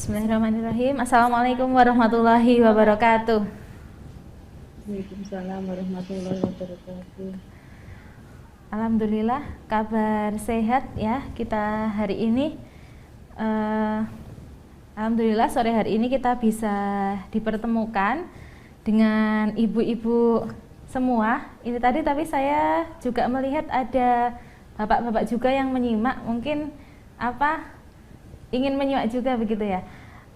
Bismillahirrahmanirrahim. Assalamualaikum warahmatullahi wabarakatuh. Waalaikumsalam warahmatullahi wabarakatuh. Alhamdulillah, kabar sehat ya kita hari ini. Alhamdulillah sore hari ini kita bisa dipertemukan dengan ibu-ibu semua. Ini tadi tapi saya juga melihat ada bapak-bapak juga yang menyimak, mungkin ingin menyimak juga begitu ya.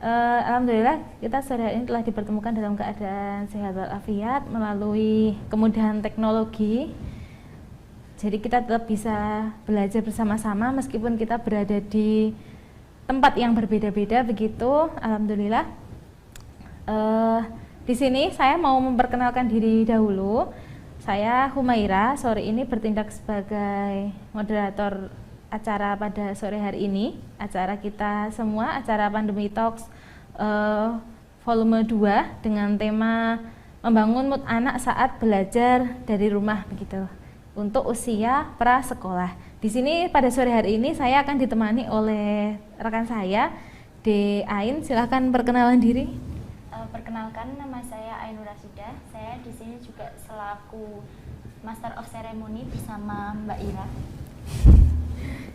Alhamdulillah kita sore hari ini telah dipertemukan dalam keadaan sehat walafiat melalui kemudahan teknologi. Jadi kita tetap bisa belajar bersama-sama meskipun kita berada di tempat yang berbeda-beda begitu. Alhamdulillah. Di sini saya mau memperkenalkan diri dahulu. Saya Humaira, sore ini bertindak sebagai moderator acara pada sore hari ini, acara kita semua, acara Pandemi Talks volume 2 dengan tema membangun mood anak saat belajar dari rumah begitu untuk usia prasekolah. Di sini pada sore hari ini saya akan ditemani oleh rekan saya, De Ain. Silahkan perkenalan diri. Perkenalkan, nama saya Ainur Rasidah. Saya di sini juga selaku Master of Ceremony bersama Mbak Ira.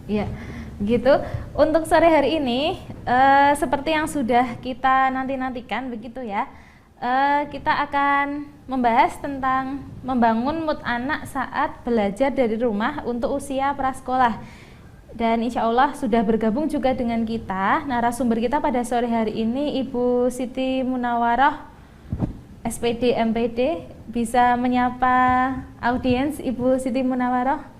Iya, begitu. Untuk sore hari ini, seperti yang sudah kita nanti-nantikan begitu ya, kita akan membahas tentang membangun mood anak saat belajar dari rumah untuk usia prasekolah. Dan insya Allah sudah bergabung juga dengan kita, narasumber kita pada sore hari ini Ibu Siti Munawarah, SPD MPD. Bisa menyapa audiens Ibu Siti Munawarah.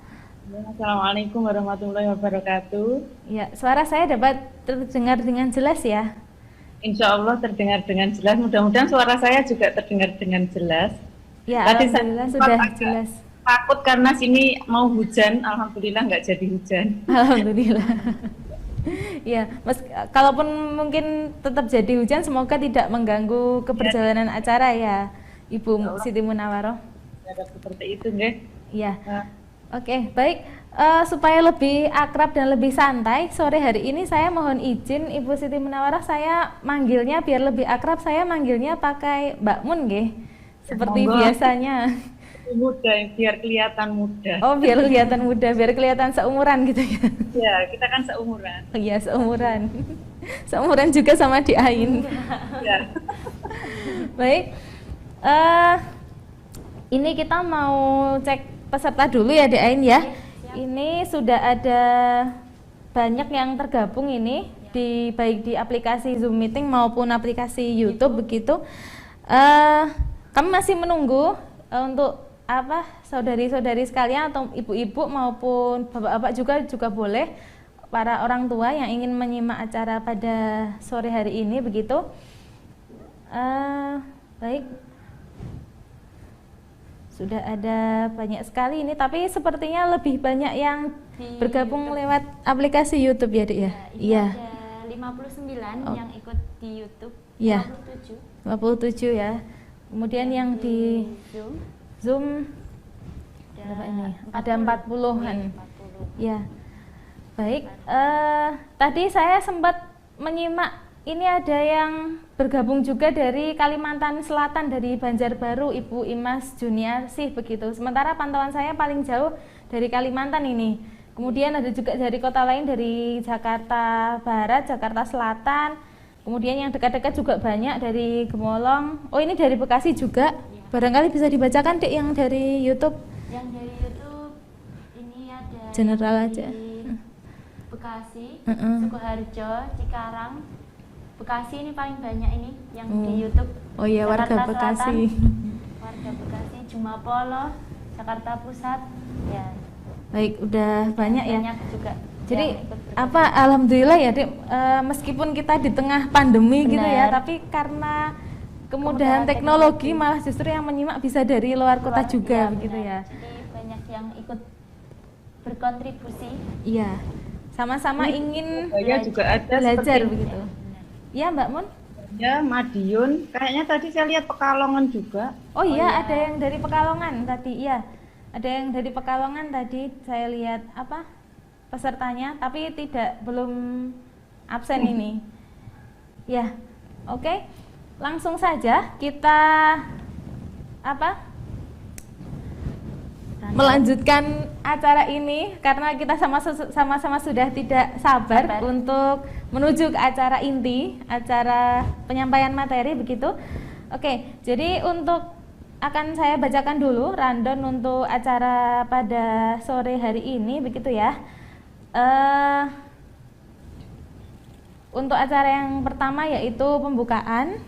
Assalamualaikum warahmatullahi wabarakatuh. Ya, suara saya dapat terdengar dengan jelas ya? Insya Allah terdengar dengan jelas. Mudah-mudahan suara saya juga terdengar dengan jelas. Ya, Tadi alhamdulillah sudah jelas. Takut karena sini mau hujan, alhamdulillah nggak jadi hujan. Alhamdulillah. Ya, kalaupun mungkin tetap jadi hujan, semoga tidak mengganggu keberjalanan acara ya, Ibu Siti Munawarah. Seperti itu, nggih. Ya. Oke, baik. Supaya lebih akrab dan lebih santai, sore hari ini saya mohon izin Ibu Siti Munawarah, saya manggilnya biar lebih akrab, saya manggilnya pakai Mbak Mun, nggih. Seperti biasanya. Muda, biar kelihatan muda. Oh, biar kelihatan muda, biar kelihatan seumuran gitu ya. Ya, kita kan seumuran. Iya, seumuran. Seumuran juga sama di Ain. Ya. Baik. Ini kita mau cek peserta dulu ya di Ain ya. Ini sudah ada banyak yang tergabung ini di baik di aplikasi Zoom Meeting maupun aplikasi YouTube begitu. Kami masih menunggu untuk saudari-saudari sekalian atau ibu-ibu maupun bapak-bapak juga boleh, para orang tua yang ingin menyimak acara pada sore hari ini begitu. Baik. Sudah ada banyak sekali ini, tapi sepertinya lebih banyak yang bergabung YouTube lewat aplikasi YouTube ya, Dek ya? Iya. Ada 59 yang ikut di YouTube. Iya. 57 57. ya. Kemudian yang di Zoom berapa ini? Ada 40-an. Ya. Baik. Tadi saya sempat menyimak, ini ada yang bergabung juga dari Kalimantan Selatan, dari Banjarbaru, Ibu Imas Juniarsih begitu. Sementara pantauan saya paling jauh dari Kalimantan ini. Kemudian ada juga dari kota lain, dari Jakarta Barat, Jakarta Selatan. Kemudian yang dekat-dekat juga banyak dari Gemolong. Oh, ini dari Bekasi juga. Barangkali bisa dibacakan, Dek, yang dari YouTube. Yang dari YouTube ini ada General aja. Bekasi, Sukoharjo, Cikarang. Bekasi ini paling banyak ini yang di YouTube. Oh iya, warga Bekasi. Warga Bekasi, Jumapolo, Jakarta Pusat. Ya. Baik, udah banyak ya. Banyak juga. Jadi alhamdulillah ya, Dek, meskipun kita di tengah pandemi gitu ya, tapi karena kemudahan teknologi malah justru yang menyimak bisa dari luar kota juga begitu ya. Jadi banyak yang ikut berkontribusi. Iya. Sama-sama ingin juga ada belajar begitu. Iya, Mbak Mun? Ya, Madiun. Kayaknya tadi saya lihat Pekalongan juga. Oh iya, ada yang dari Pekalongan tadi. Iya. Ada yang dari Pekalongan tadi saya lihat pesertanya, tapi belum absen ini. Ya, oke. Langsung saja kita melanjutkan acara ini karena kita sama-sama sudah tidak sabar untuk menuju ke acara inti, acara penyampaian materi begitu. Oke, jadi akan saya bacakan dulu rundown untuk acara pada sore hari ini begitu ya. Untuk acara yang pertama yaitu pembukaan.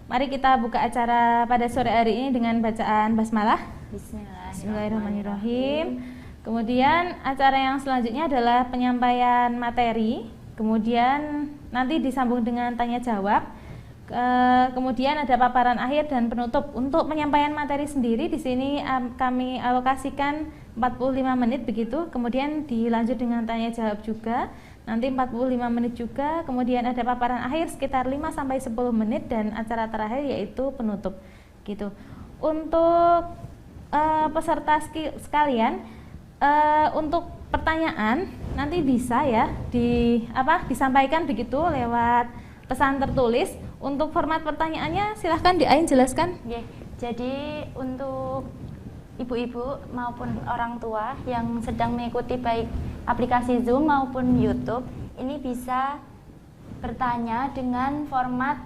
Mari kita buka acara pada sore hari ini dengan bacaan basmalah. Bismillahirrahmanirrahim. Kemudian acara yang selanjutnya adalah penyampaian materi. Kemudian nanti disambung dengan tanya jawab. Kemudian ada paparan akhir dan penutup. Untuk penyampaian materi sendiri di sini kami alokasikan 45 menit begitu. Kemudian dilanjut dengan tanya jawab juga. Nanti 45 menit juga, kemudian ada paparan akhir sekitar 5-10 menit dan acara terakhir yaitu penutup gitu. Untuk peserta sekalian, untuk pertanyaan nanti bisa ya disampaikan begitu lewat pesan tertulis. Untuk format pertanyaannya silahkan Ain jelaskan. Jadi untuk ibu-ibu maupun orang tua yang sedang mengikuti baik aplikasi Zoom maupun YouTube, ini bisa bertanya dengan format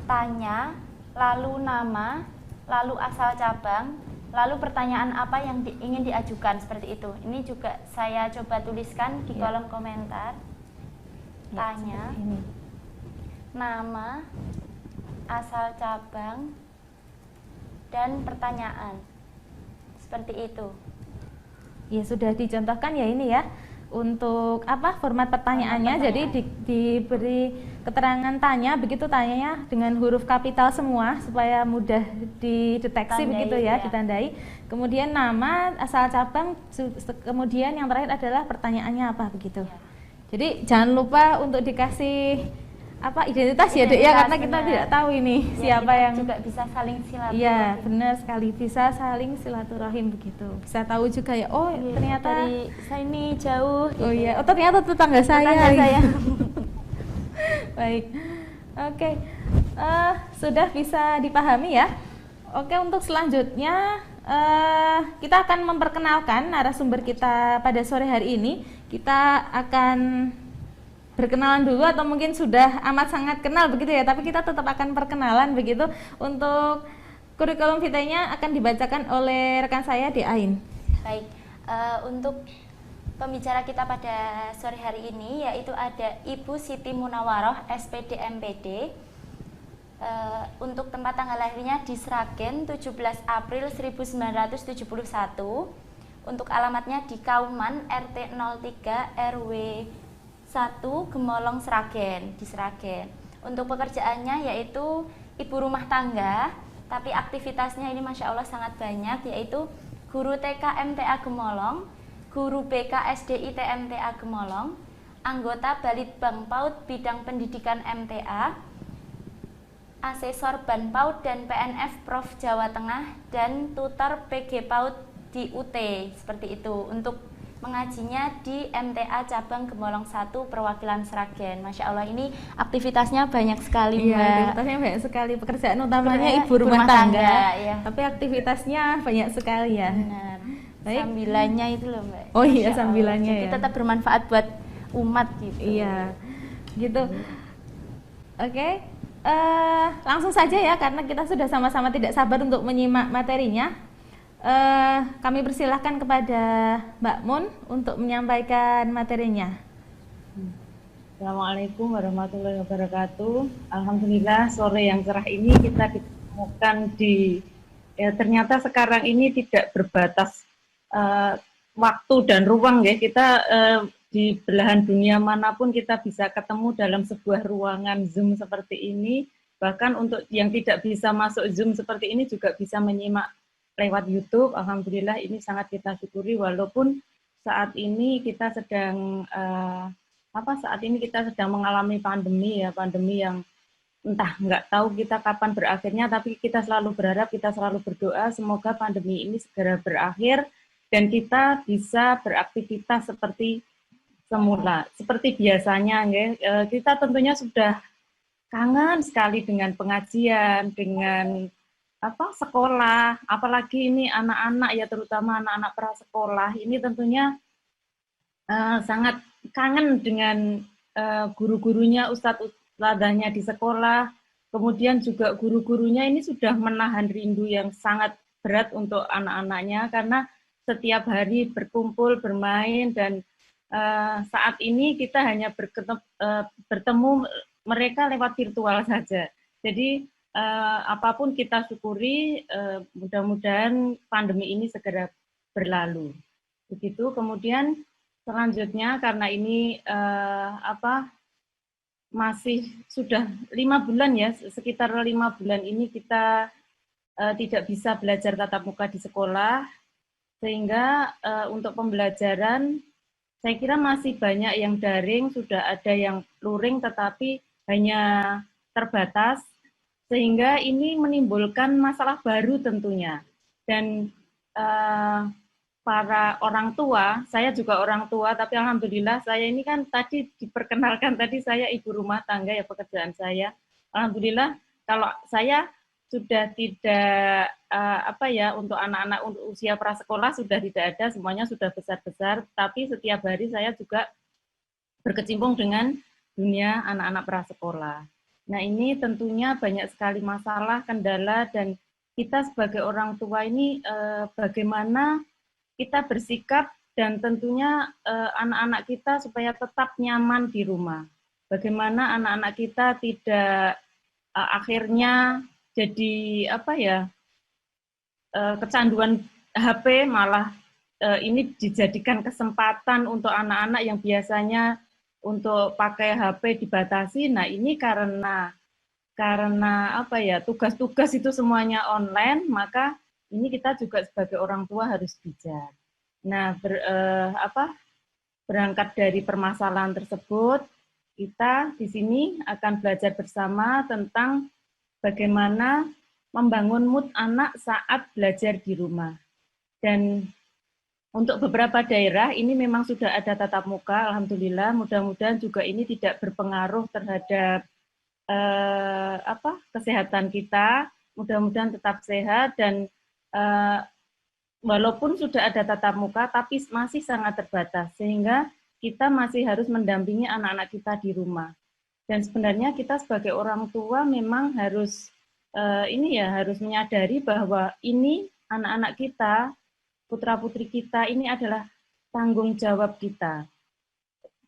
tanya, lalu nama, lalu asal cabang, lalu pertanyaan apa yang ingin diajukan, seperti itu. Ini juga saya coba tuliskan di kolom komentar. Tanya, nama, asal cabang, dan pertanyaan. Seperti itu. Ya, sudah dicontohkan ya ini ya. Untuk format pertanyaannya, jadi diberi keterangan tanya, begitu tanyanya dengan huruf kapital semua supaya mudah dideteksi begitu ya, ditandai. Kemudian nama, asal cabang, kemudian yang terakhir adalah pertanyaannya apa begitu. Jadi jangan lupa untuk dikasih identitas ya Dek ya, karena kita tidak tahu ini siapa yang juga bisa saling silaturahim. Iya, benar sekali, bisa saling silaturahim begitu. Bisa tahu juga ya, ternyata dari saya ini jauh. Ternyata tetangga saya. Baik. Oke. Sudah bisa dipahami ya. Oke, untuk selanjutnya kita akan memperkenalkan narasumber kita pada sore hari ini. Kita akan berkenalan dulu atau mungkin sudah amat sangat kenal begitu ya, tapi kita tetap akan perkenalan begitu. Untuk kurikulum vitae-nya akan dibacakan oleh rekan saya Ain. Baik, untuk pembicara kita pada sore hari ini yaitu ada Ibu Siti Munawaroh SPD MPD. Untuk tempat tanggal lahirnya di Sragen 17 April 1971. Untuk alamatnya di Kauman RT 03 RW 1 Gemolong Sragen, di Sragen. Untuk pekerjaannya yaitu ibu rumah tangga, tapi aktivitasnya ini Masya Allah sangat banyak, yaitu guru TK MTA Gemolong, guru BK SDI TMTA Gemolong, anggota Balitbang PAUD bidang pendidikan MTA, asesor Ban PAUD dan PNF Prof Jawa Tengah, dan tutor PG PAUD di UT, seperti itu. Untuk mengajinya di MTA Cabang Gemolong 1 Perwakilan Sragen. Masya Allah, ini aktivitasnya banyak sekali, Mbak. Aktivitasnya banyak sekali. Pekerjaan utamanya ibu rumah tangga, tapi aktivitasnya banyak sekali ya. Benar. Baik. Sambilannya itu loh, Mbak. Oh iya, sambilannya Jadi ya. tetap bermanfaat buat umat gitu. Iya, gitu. Oke, langsung saja ya, karena kita sudah sama-sama tidak sabar untuk menyimak materinya. Kami persilahkan kepada Mbak Mun untuk menyampaikan materinya. Assalamualaikum warahmatullahi wabarakatuh. Alhamdulillah sore yang cerah ini kita ditemukan ternyata sekarang ini tidak berbatas waktu dan ruang ya. Kita di belahan dunia manapun kita bisa ketemu dalam sebuah ruangan Zoom seperti ini. Bahkan untuk yang tidak bisa masuk Zoom seperti ini juga bisa menyimak lewat YouTube. Alhamdulillah ini sangat kita syukuri, walaupun saat ini kita sedang mengalami pandemi ya, pandemi yang entah nggak tahu kita kapan berakhirnya, tapi kita selalu berharap, kita selalu berdoa semoga pandemi ini segera berakhir dan kita bisa beraktivitas seperti semula, seperti biasanya ya. Kita tentunya sudah kangen sekali dengan pengajian, dengan sekolah, apalagi ini anak-anak ya, terutama anak-anak prasekolah ini tentunya sangat kangen dengan guru-gurunya, ustadz-ustadzanya di sekolah. Kemudian juga guru-gurunya ini sudah menahan rindu yang sangat berat untuk anak-anaknya karena setiap hari berkumpul, bermain, dan saat ini kita hanya bertemu mereka lewat virtual saja. Jadi apapun kita syukuri, mudah-mudahan pandemi ini segera berlalu. Begitu. Kemudian selanjutnya karena ini masih sudah 5 bulan ya, sekitar 5 bulan ini kita tidak bisa belajar tatap muka di sekolah, sehingga untuk pembelajaran saya kira masih banyak yang daring, sudah ada yang luring tetapi hanya terbatas, sehingga ini menimbulkan masalah baru tentunya. Dan para orang tua, saya juga orang tua, tapi alhamdulillah saya ini kan tadi diperkenalkan tadi saya ibu rumah tangga ya pekerjaan saya. Alhamdulillah kalau saya sudah tidak untuk anak-anak untuk usia prasekolah sudah tidak ada, semuanya sudah besar-besar, tapi setiap hari saya juga berkecimpung dengan dunia anak-anak prasekolah. Nah, ini tentunya banyak sekali masalah, kendala, dan kita sebagai orang tua ini bagaimana kita bersikap dan tentunya anak-anak kita supaya tetap nyaman di rumah. Bagaimana anak-anak kita tidak akhirnya jadi kecanduan HP, malah ini dijadikan kesempatan untuk anak-anak yang biasanya untuk pakai HP dibatasi. Nah, ini karena tugas-tugas itu semuanya online, maka ini kita juga sebagai orang tua harus bijak. Nah, berangkat dari permasalahan tersebut, kita di sini akan belajar bersama tentang bagaimana membangun mood anak saat belajar di rumah. Dan untuk beberapa daerah ini memang sudah ada tatap muka, alhamdulillah. Mudah-mudahan juga ini tidak berpengaruh terhadap kesehatan kita. Mudah-mudahan tetap sehat dan walaupun sudah ada tatap muka, tapi masih sangat terbatas, sehingga kita masih harus mendampingi anak-anak kita di rumah. Dan sebenarnya kita sebagai orang tua memang harus harus menyadari bahwa ini anak-anak kita, putra-putri kita, ini adalah tanggung jawab kita.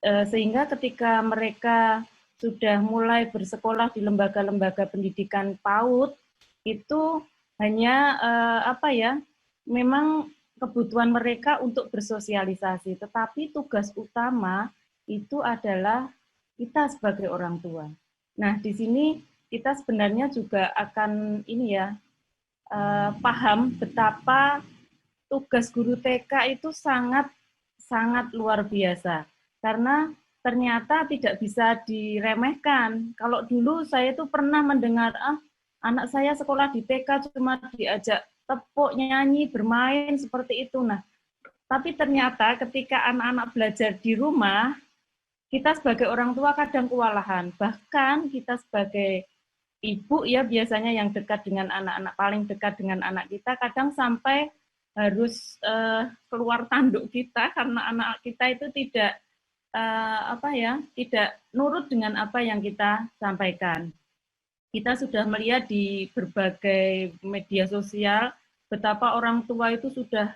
Sehingga ketika mereka sudah mulai bersekolah di lembaga-lembaga pendidikan PAUD, itu hanya memang kebutuhan mereka untuk bersosialisasi, tetapi tugas utama itu adalah kita sebagai orang tua. Nah, di sini kita sebenarnya juga akan paham betapa tugas guru TK itu sangat luar biasa, karena ternyata tidak bisa diremehkan. Kalau dulu saya itu pernah mendengar, anak saya sekolah di TK cuma diajak tepuk, nyanyi, bermain, seperti itu. Nah, tapi ternyata ketika anak-anak belajar di rumah, kita sebagai orang tua kadang kewalahan. Bahkan kita sebagai ibu ya biasanya yang dekat dengan anak-anak, paling dekat dengan anak kita, kadang sampai harus keluar tanduk kita karena anak kita itu tidak tidak nurut dengan apa yang kita sampaikan. Kita sudah melihat di berbagai media sosial betapa orang tua itu sudah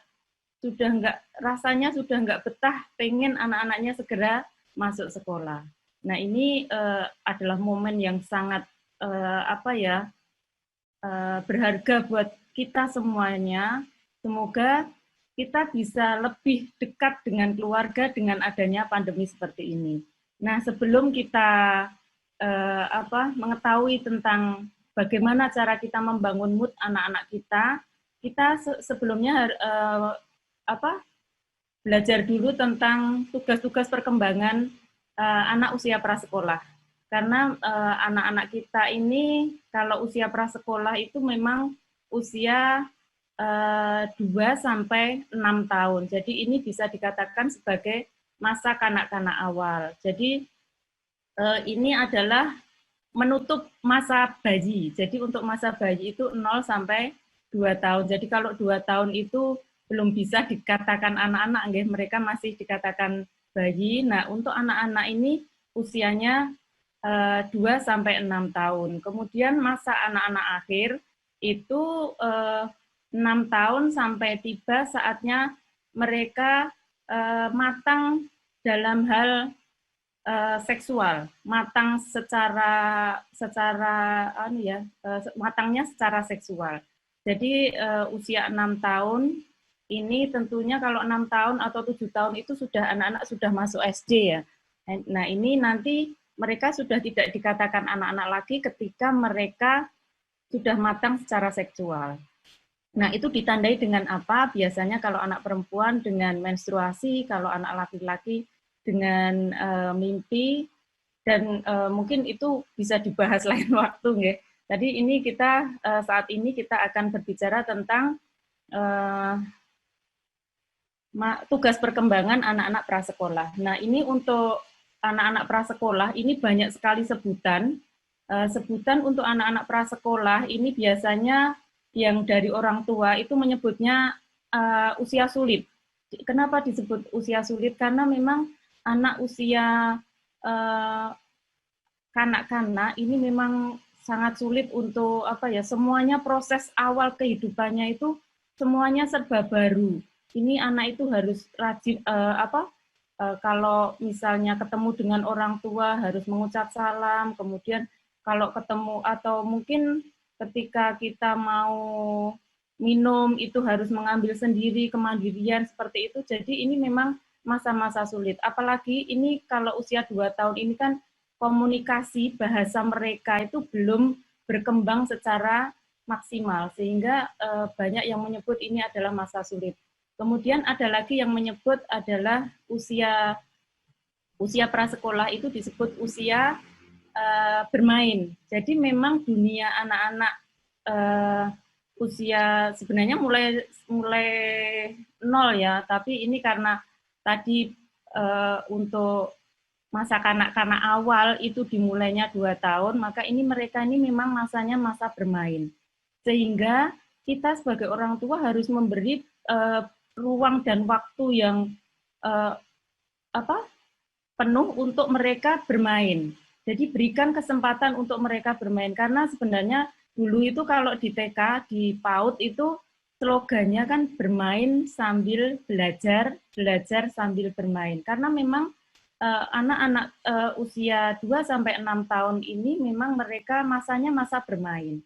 nggak betah pengen anak-anaknya segera masuk sekolah. Nah, ini adalah momen yang sangat berharga buat kita semuanya. Semoga kita bisa lebih dekat dengan keluarga dengan adanya pandemi seperti ini. Nah, sebelum kita mengetahui tentang bagaimana cara kita membangun mood anak-anak kita sebelumnya belajar dulu tentang tugas-tugas perkembangan anak usia prasekolah. Karena anak-anak kita ini kalau usia prasekolah itu memang usia 2 sampai 6 tahun. Jadi ini bisa dikatakan sebagai masa kanak-kanak awal. Jadi ini adalah menutup masa bayi. Jadi untuk masa bayi itu 0 sampai 2 tahun. Jadi kalau 2 tahun itu belum bisa dikatakan anak-anak, mereka masih dikatakan bayi. Nah, untuk anak-anak ini usianya 2 sampai 6 tahun. Kemudian masa anak-anak akhir itu 6 tahun sampai tiba saatnya mereka matang dalam hal seksual, matang matangnya secara seksual. Jadi usia 6 tahun ini tentunya kalau 6 tahun atau 7 tahun itu sudah anak-anak sudah masuk SD ya. Nah, ini nanti mereka sudah tidak dikatakan anak-anak lagi ketika mereka sudah matang secara seksual. Nah, itu ditandai dengan apa? Biasanya kalau anak perempuan dengan menstruasi, kalau anak laki-laki dengan mimpi, dan mungkin itu bisa dibahas lain waktu, nggih. Tadi ini kita saat ini kita akan berbicara tentang tugas perkembangan anak-anak prasekolah. Nah, ini untuk anak-anak prasekolah ini banyak sekali sebutan. Sebutan untuk anak-anak prasekolah ini biasanya yang dari orang tua itu menyebutnya usia sulit. Kenapa disebut usia sulit? Karena memang anak usia kanak-kanak ini memang sangat sulit untuk semuanya proses awal kehidupannya itu semuanya serba baru. Ini anak itu harus rajin kalau misalnya ketemu dengan orang tua harus mengucap salam, kemudian kalau ketemu atau mungkin ketika kita mau minum itu harus mengambil sendiri, kemandirian seperti itu. Jadi ini memang masa-masa sulit. Apalagi ini kalau usia 2 tahun ini kan komunikasi bahasa mereka itu belum berkembang secara maksimal, sehingga banyak yang menyebut ini adalah masa sulit. Kemudian ada lagi yang menyebut adalah usia prasekolah itu disebut usia bermain. Jadi memang dunia anak-anak usia sebenarnya mulai 0 ya, tapi ini karena tadi untuk masa kanak-kanak awal itu dimulainya 2 tahun, maka ini mereka ini memang masanya masa bermain. Sehingga kita sebagai orang tua harus memberi ruang dan waktu yang penuh untuk mereka bermain. Jadi berikan kesempatan untuk mereka bermain, karena sebenarnya dulu itu kalau di TK, di PAUD itu slogannya kan bermain sambil belajar, belajar sambil bermain. Karena memang anak-anak usia 2 sampai 6 tahun ini memang mereka masanya masa bermain.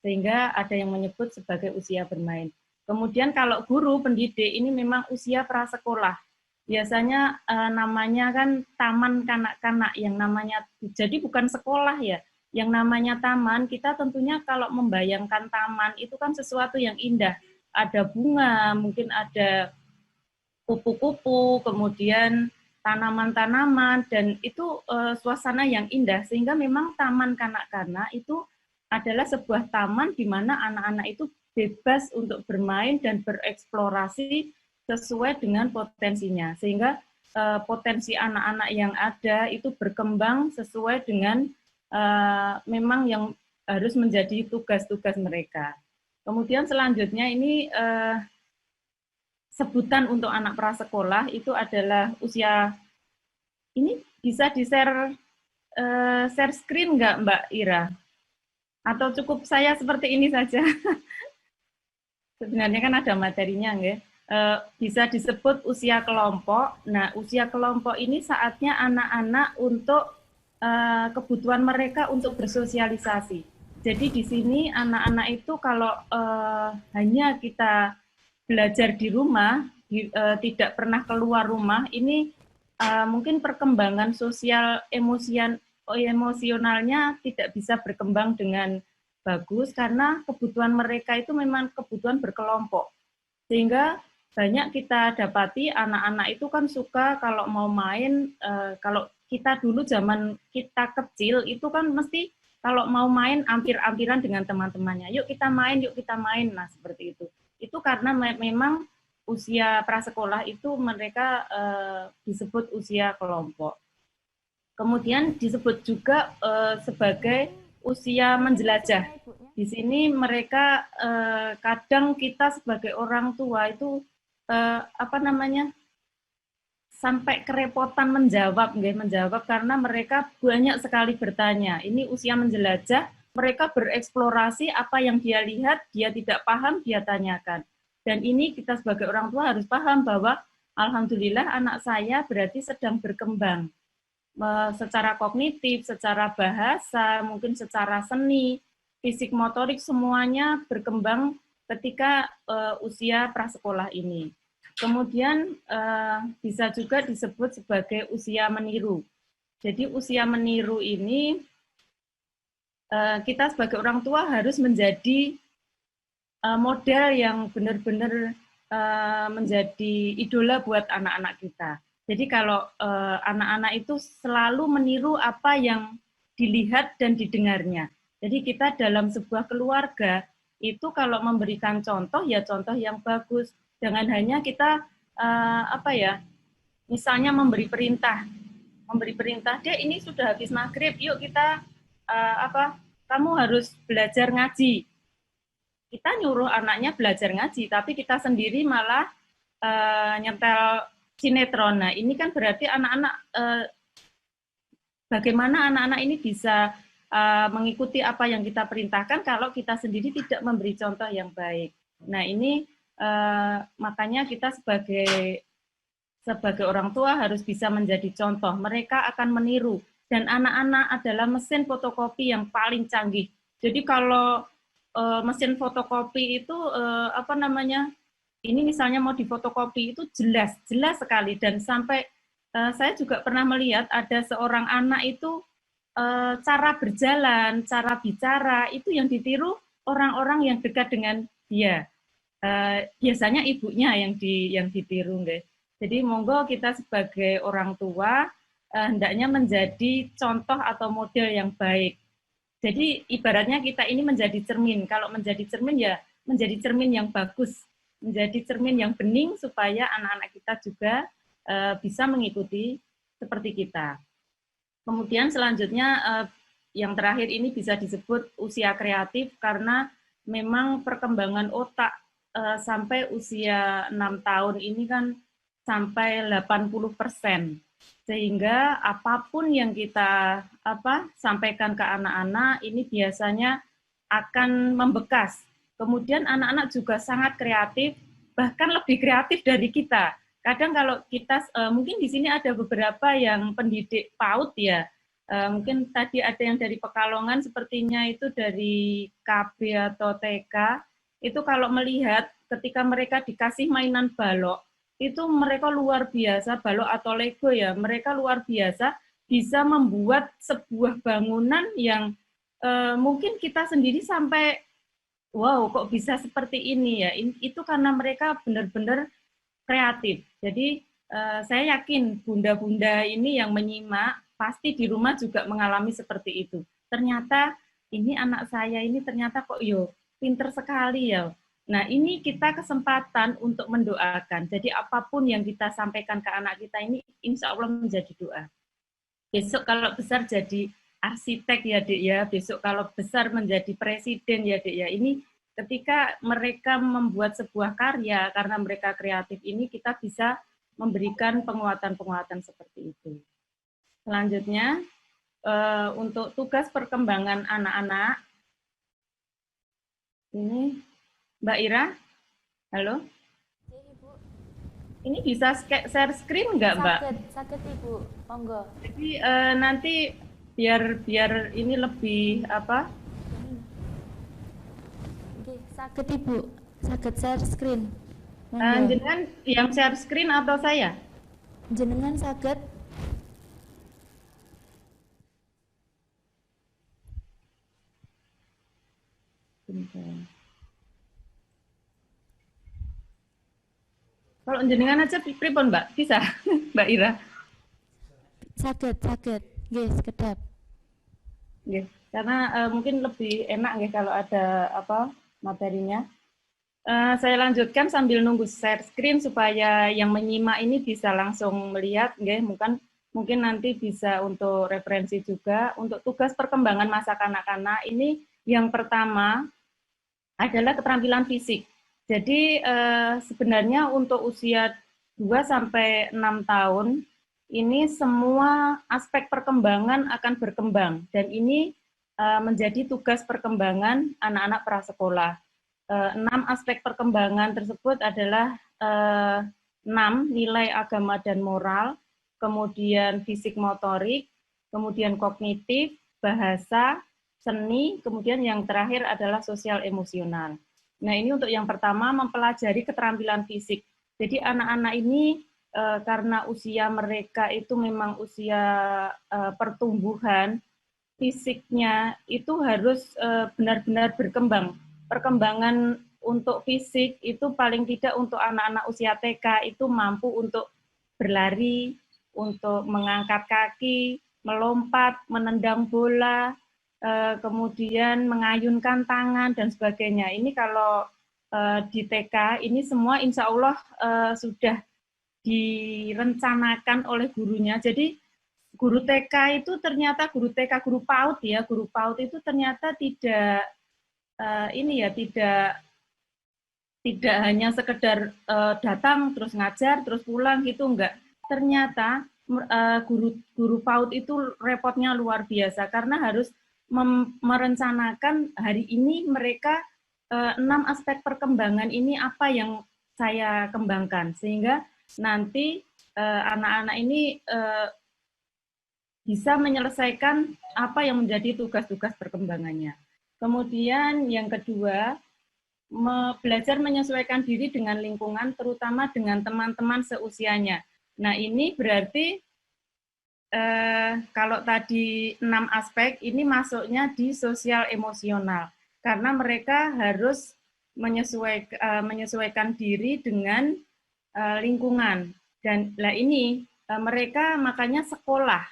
Sehingga ada yang menyebut sebagai usia bermain. Kemudian kalau guru pendidik ini memang usia prasekolah. Biasanya namanya kan taman kanak-kanak, yang namanya, jadi bukan sekolah ya, yang namanya taman, kita tentunya kalau membayangkan taman itu kan sesuatu yang indah, ada bunga, mungkin ada kupu-kupu, kemudian tanaman-tanaman, dan itu suasana yang indah, sehingga memang taman kanak-kanak itu adalah sebuah taman di mana anak-anak itu bebas untuk bermain dan bereksplorasi sesuai dengan potensinya, sehingga potensi anak-anak yang ada itu berkembang sesuai dengan memang yang harus menjadi tugas-tugas mereka. Kemudian selanjutnya ini sebutan untuk anak prasekolah itu adalah usia, ini bisa di-share share screen nggak Mbak Ira? Atau cukup saya seperti ini saja? Sebenarnya kan ada materinya, nggih. Bisa disebut usia kelompok. Nah, usia kelompok ini saatnya anak-anak untuk kebutuhan mereka untuk bersosialisasi. Jadi di sini anak-anak itu kalau hanya kita belajar di rumah, tidak pernah keluar rumah, ini mungkin perkembangan sosial emosionalnya tidak bisa berkembang dengan bagus karena kebutuhan mereka itu memang kebutuhan berkelompok. Sehingga banyak kita dapati anak-anak itu kan suka kalau mau main, kalau kita dulu zaman kita kecil itu kan mesti kalau mau main ampir-ampiran dengan teman-temannya. Yuk kita main, nah seperti itu. Itu karena memang usia prasekolah itu mereka disebut usia kelompok. Kemudian disebut juga sebagai usia menjelajah. Di sini mereka kadang kita sebagai orang tua itu sampai kerepotan menjawab karena mereka banyak sekali bertanya. Ini usia menjelajah, mereka bereksplorasi apa yang dia lihat, dia tidak paham, dia tanyakan. Dan ini kita sebagai orang tua harus paham bahwa alhamdulillah anak saya berarti sedang berkembang secara kognitif, secara bahasa, mungkin secara seni, fisik motorik semuanya berkembang ketika usia prasekolah ini. Kemudian bisa juga disebut sebagai usia meniru. Jadi usia meniru ini kita sebagai orang tua harus menjadi model yang benar-benar menjadi idola buat anak-anak kita. Jadi kalau anak-anak itu selalu meniru apa yang dilihat dan didengarnya. Jadi kita dalam sebuah keluarga itu kalau memberikan contoh ya contoh yang bagus. Jangan hanya kita misalnya memberi perintah dia ini sudah habis maghrib, yuk kita kamu harus belajar ngaji. Kita nyuruh anaknya belajar ngaji, tapi kita sendiri malah nyetel sinetron. Nah, ini kan berarti anak-anak bagaimana anak-anak ini bisa mengikuti apa yang kita perintahkan kalau kita sendiri tidak memberi contoh yang baik. Nah, ini makanya kita sebagai orang tua harus bisa menjadi contoh. Mereka akan meniru dan anak-anak adalah mesin fotokopi yang paling canggih. Jadi kalau mesin fotokopi itu ini misalnya mau difotokopi itu jelas sekali dan sampai saya juga pernah melihat ada seorang anak itu cara berjalan, cara bicara itu yang ditiru orang-orang yang dekat dengan dia. Biasanya ibunya yang ditiru, guys. Jadi monggo kita sebagai orang tua hendaknya menjadi contoh atau model yang baik. Jadi ibaratnya kita ini menjadi cermin. Kalau menjadi cermin ya menjadi cermin yang bagus, menjadi cermin yang bening supaya anak-anak kita juga bisa mengikuti seperti kita. Kemudian selanjutnya yang terakhir ini bisa disebut usia kreatif karena memang perkembangan otak sampai usia 6 tahun ini kan sampai 80%. Sehingga apapun yang kita sampaikan ke anak-anak ini biasanya akan membekas. Kemudian anak-anak juga sangat kreatif, bahkan lebih kreatif dari kita. Kadang kalau kita mungkin di sini ada beberapa yang pendidik PAUD ya. Mungkin tadi ada yang dari Pekalongan, sepertinya itu dari KB atau TK. Itu kalau melihat ketika mereka dikasih mainan balok, itu mereka luar biasa, balok atau Lego ya, mereka luar biasa bisa membuat sebuah bangunan yang mungkin kita sendiri sampai wow kok bisa seperti ini ya. Itu karena mereka benar-benar kreatif. Jadi saya yakin bunda-bunda ini yang menyimak pasti di rumah juga mengalami seperti itu. Ternyata ini anak saya ini ternyata kok pinter sekali ya. Nah, ini kita kesempatan untuk mendoakan. Jadi apapun yang kita sampaikan ke anak kita ini insya Allah menjadi doa. Besok kalau besar jadi arsitek ya Dek ya, besok kalau besar menjadi presiden ya Dek ya. Ini ketika mereka membuat sebuah karya karena mereka kreatif ini kita bisa memberikan penguatan-penguatan seperti itu. Selanjutnya untuk tugas perkembangan anak-anak ini Mbak Ira, halo? Ya, Ibu. Ini bisa share screen nggak, Mbak? Sakit Ibu, monggo. Jadi nanti biar ini lebih apa? Oke, sakit Ibu, sakit share screen. Jenengan yang share screen atau saya? Jenengan sakit. Kalau jenengan aja pripun Mbak, bisa Mbak Ira? Sakit, guys, kedap. Nggih, karena mungkin lebih enak nggih kalau ada materinya. Saya lanjutkan sambil nunggu share screen supaya yang menyimak ini bisa langsung melihat nggih, mungkin nanti bisa untuk referensi juga. Untuk tugas perkembangan masa kanak-kanak ini yang pertama adalah keterampilan fisik. Jadi sebenarnya untuk usia 2 sampai 6 tahun ini semua aspek perkembangan akan berkembang dan ini menjadi tugas perkembangan anak-anak prasekolah. 6 aspek perkembangan tersebut adalah 6 nilai agama dan moral, kemudian fisik motorik, kemudian kognitif, bahasa, seni, kemudian yang terakhir adalah sosial emosional. Nah, ini untuk yang pertama mempelajari keterampilan fisik. Jadi anak-anak ini karena usia mereka itu memang usia pertumbuhan, fisiknya itu harus benar-benar berkembang. Perkembangan untuk fisik itu paling tidak untuk anak-anak usia TK itu mampu untuk berlari, untuk mengangkat kaki, melompat, menendang bola, kemudian mengayunkan tangan dan sebagainya. Ini kalau di TK ini semua insya Allah sudah direncanakan oleh gurunya. Jadi guru TK itu ternyata guru TK, guru PAUD ya, guru PAUD itu ternyata tidak tidak hanya sekedar datang terus ngajar terus pulang gitu, enggak. Ternyata guru PAUD itu repotnya luar biasa karena harus merencanakan hari ini mereka 6 aspek perkembangan ini apa yang saya kembangkan sehingga nanti anak-anak ini bisa menyelesaikan apa yang menjadi tugas-tugas perkembangannya. Kemudian yang kedua, belajar menyesuaikan diri dengan lingkungan, terutama dengan teman-teman seusianya. Nah, ini berarti kalau tadi 6 aspek, ini masuknya di sosial emosional. Karena mereka harus menyesuaikan diri dengan lingkungan. Dan ini mereka makanya sekolah.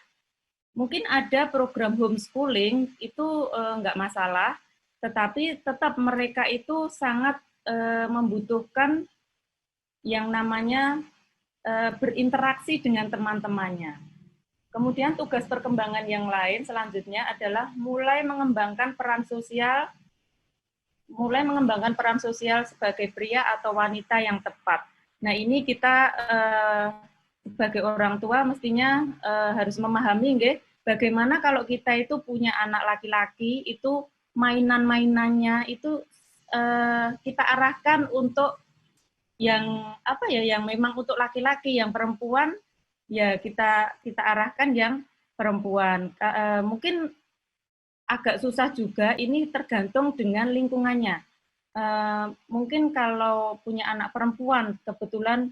Mungkin ada program homeschooling, itu nggak masalah, tetapi tetap mereka itu sangat membutuhkan yang namanya berinteraksi dengan teman-temannya. Kemudian tugas perkembangan yang lain selanjutnya adalah mulai mengembangkan peran sosial sebagai pria atau wanita yang tepat. Nah, ini kita sebagai orang tua mestinya harus memahami bagaimana kalau kita itu punya anak laki-laki, itu mainan-mainannya itu kita arahkan untuk yang yang memang untuk laki-laki, yang perempuan ya kita arahkan yang perempuan. Mungkin agak susah juga, ini tergantung dengan lingkungannya. Mungkin kalau punya anak perempuan kebetulan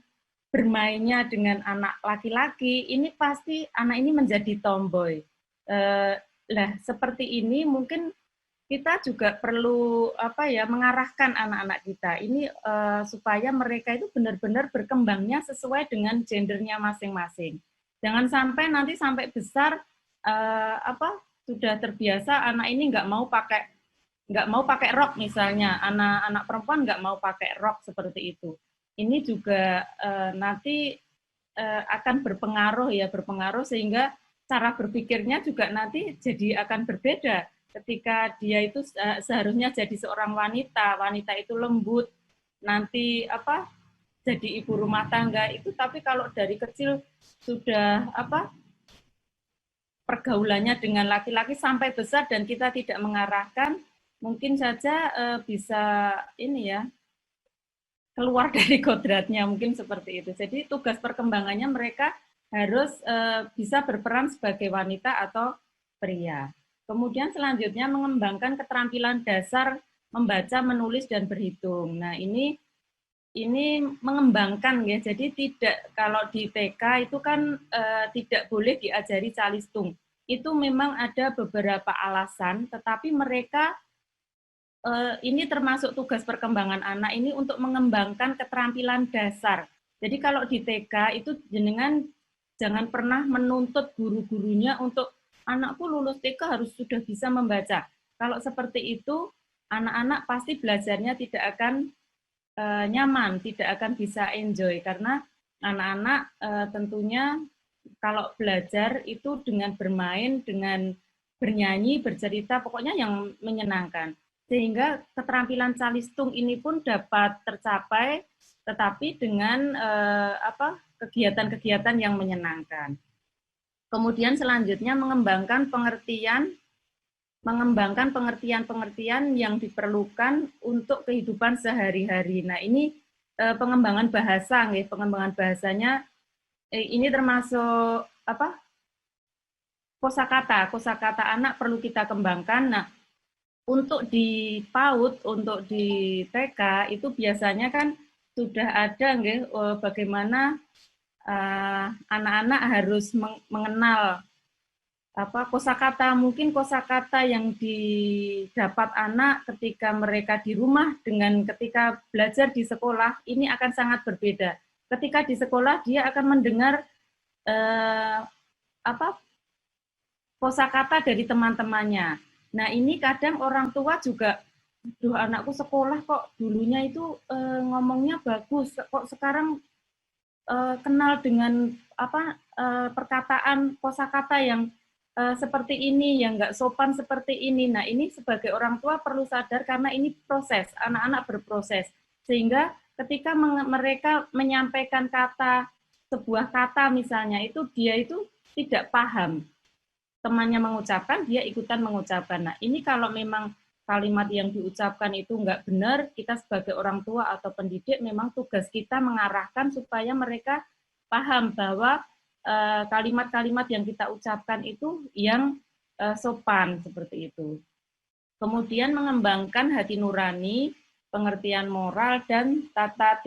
bermainnya dengan anak laki-laki, ini pasti anak ini menjadi tomboy. Seperti ini mungkin kita juga perlu mengarahkan anak-anak kita ini supaya mereka itu benar-benar berkembangnya sesuai dengan gendernya masing-masing. Jangan sampai nanti sampai besar sudah terbiasa anak ini nggak mau pakai rok misalnya, anak perempuan nggak mau pakai rok seperti itu. Ini juga nanti akan berpengaruh sehingga cara berpikirnya juga nanti jadi akan berbeda. Ketika dia itu seharusnya jadi seorang wanita itu lembut, nanti jadi ibu rumah tangga itu, tapi kalau dari kecil sudah pergaulannya dengan laki-laki sampai besar dan kita tidak mengarahkan, mungkin saja bisa keluar dari kodratnya, mungkin seperti itu. Jadi tugas perkembangannya mereka harus bisa berperan sebagai wanita atau pria. Kemudian selanjutnya mengembangkan keterampilan dasar membaca, menulis, dan berhitung. Nah, ini mengembangkan ya. Jadi tidak, kalau di TK itu kan tidak boleh diajari calistung. Itu memang ada beberapa alasan, tetapi mereka ini termasuk tugas perkembangan anak ini untuk mengembangkan keterampilan dasar. Jadi kalau di TK itu jenengan jangan pernah menuntut guru-gurunya untuk anakku lulus TK harus sudah bisa membaca. Kalau seperti itu, anak-anak pasti belajarnya tidak akan nyaman, tidak akan bisa enjoy, karena anak-anak tentunya kalau belajar itu dengan bermain, dengan bernyanyi, bercerita, pokoknya yang menyenangkan. Sehingga keterampilan calistung ini pun dapat tercapai, tetapi dengan kegiatan-kegiatan yang menyenangkan. Kemudian selanjutnya mengembangkan pengertian-pengertian yang diperlukan untuk kehidupan sehari-hari. Nah, ini pengembangan bahasa, pengembangan bahasanya ini termasuk kosakata anak perlu kita kembangkan. Nah, untuk di PAUD, untuk di TK itu biasanya kan sudah ada bagaimana anak-anak harus mengenal kosakata, mungkin kosakata yang didapat anak ketika mereka di rumah dengan ketika belajar di sekolah ini akan sangat berbeda. Ketika di sekolah dia akan mendengar kosakata dari teman-temannya. Nah, ini kadang orang tua juga, duh anakku sekolah kok dulunya itu ngomongnya bagus, kok sekarang kenal dengan perkataan kosakata yang seperti ini, yang nggak sopan seperti ini. Nah, ini sebagai orang tua perlu sadar karena ini proses, anak-anak berproses. Sehingga ketika mereka menyampaikan sebuah kata misalnya, itu dia itu tidak paham. Temannya mengucapkan, dia ikutan mengucapkan. Nah, ini kalau memang kalimat yang diucapkan itu nggak benar, kita sebagai orang tua atau pendidik memang tugas kita mengarahkan supaya mereka paham bahwa kalimat-kalimat yang kita ucapkan itu yang sopan seperti itu. Kemudian mengembangkan hati nurani, pengertian moral dan tata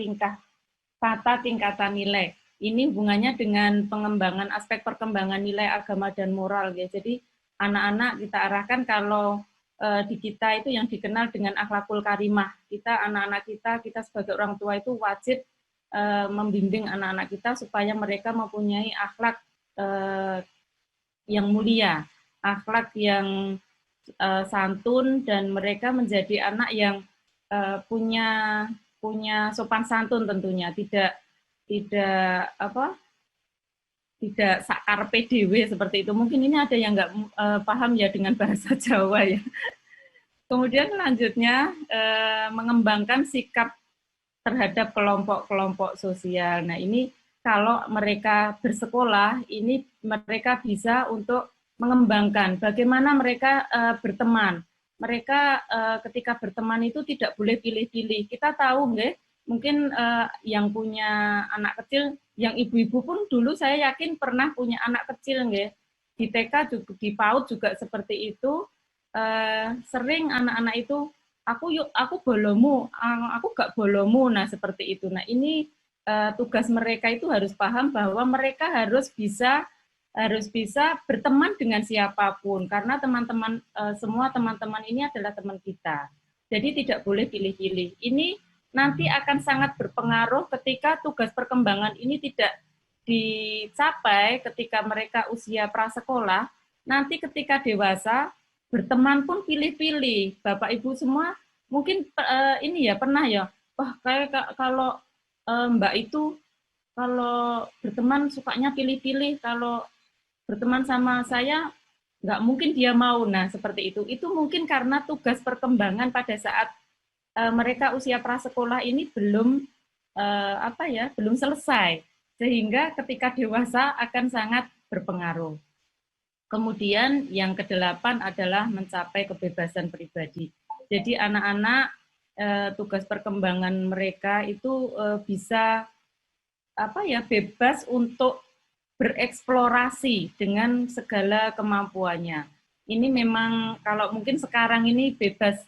tingkatan nilai. Ini hubungannya dengan pengembangan aspek perkembangan nilai agama dan moral ya. Jadi anak-anak kita arahkan kalau di kita itu yang dikenal dengan akhlakul karimah. Kita anak-anak kita sebagai orang tua itu wajib membimbing anak-anak kita supaya mereka mempunyai akhlak yang mulia, akhlak yang santun, dan mereka menjadi anak yang punya sopan santun tentunya, tidak sakar PDW seperti itu. Mungkin ini ada yang nggak paham ya dengan bahasa Jawa ya. Kemudian selanjutnya mengembangkan sikap terhadap kelompok-kelompok sosial. Nah, ini kalau mereka bersekolah, ini mereka bisa untuk mengembangkan bagaimana mereka berteman. Mereka ketika berteman itu tidak boleh pilih-pilih. Kita tahu, mungkin yang punya anak kecil, yang ibu-ibu pun dulu saya yakin pernah punya anak kecil, di TK, di PAUD juga seperti itu. Sering anak-anak itu, aku bolomu, aku gak bolomu, nah seperti itu. Nah, ini tugas mereka itu harus paham bahwa mereka harus bisa berteman dengan siapapun, karena teman-teman semua teman-teman ini adalah teman kita. Jadi tidak boleh pilih-pilih. Ini nanti akan sangat berpengaruh ketika tugas perkembangan ini tidak dicapai ketika mereka usia prasekolah. Nanti ketika dewasa berteman pun pilih-pilih. Bapak Ibu semua mungkin ini ya pernah ya, wah kayak kalau Mbak itu kalau berteman sukanya pilih-pilih, kalau berteman sama saya nggak mungkin dia mau. Nah, seperti itu. Itu mungkin karena tugas perkembangan pada saat mereka usia prasekolah ini belum belum selesai, sehingga ketika dewasa akan sangat berpengaruh. Kemudian yang ke-8 adalah mencapai kebebasan pribadi. Jadi anak-anak tugas perkembangan mereka itu bisa bebas untuk bereksplorasi dengan segala kemampuannya. Ini memang kalau mungkin sekarang ini bebas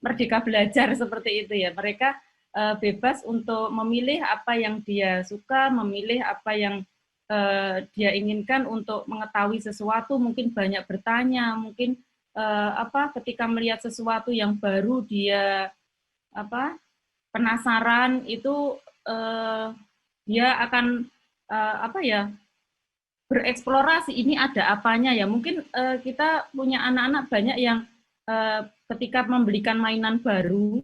merdeka belajar seperti itu ya. Mereka bebas untuk memilih apa yang dia suka, memilih apa yang dia inginkan untuk mengetahui sesuatu, mungkin banyak bertanya, mungkin ketika melihat sesuatu yang baru dia penasaran, itu dia akan bereksplorasi, ini ada apanya ya. Mungkin kita punya anak-anak banyak yang ketika membelikan mainan baru,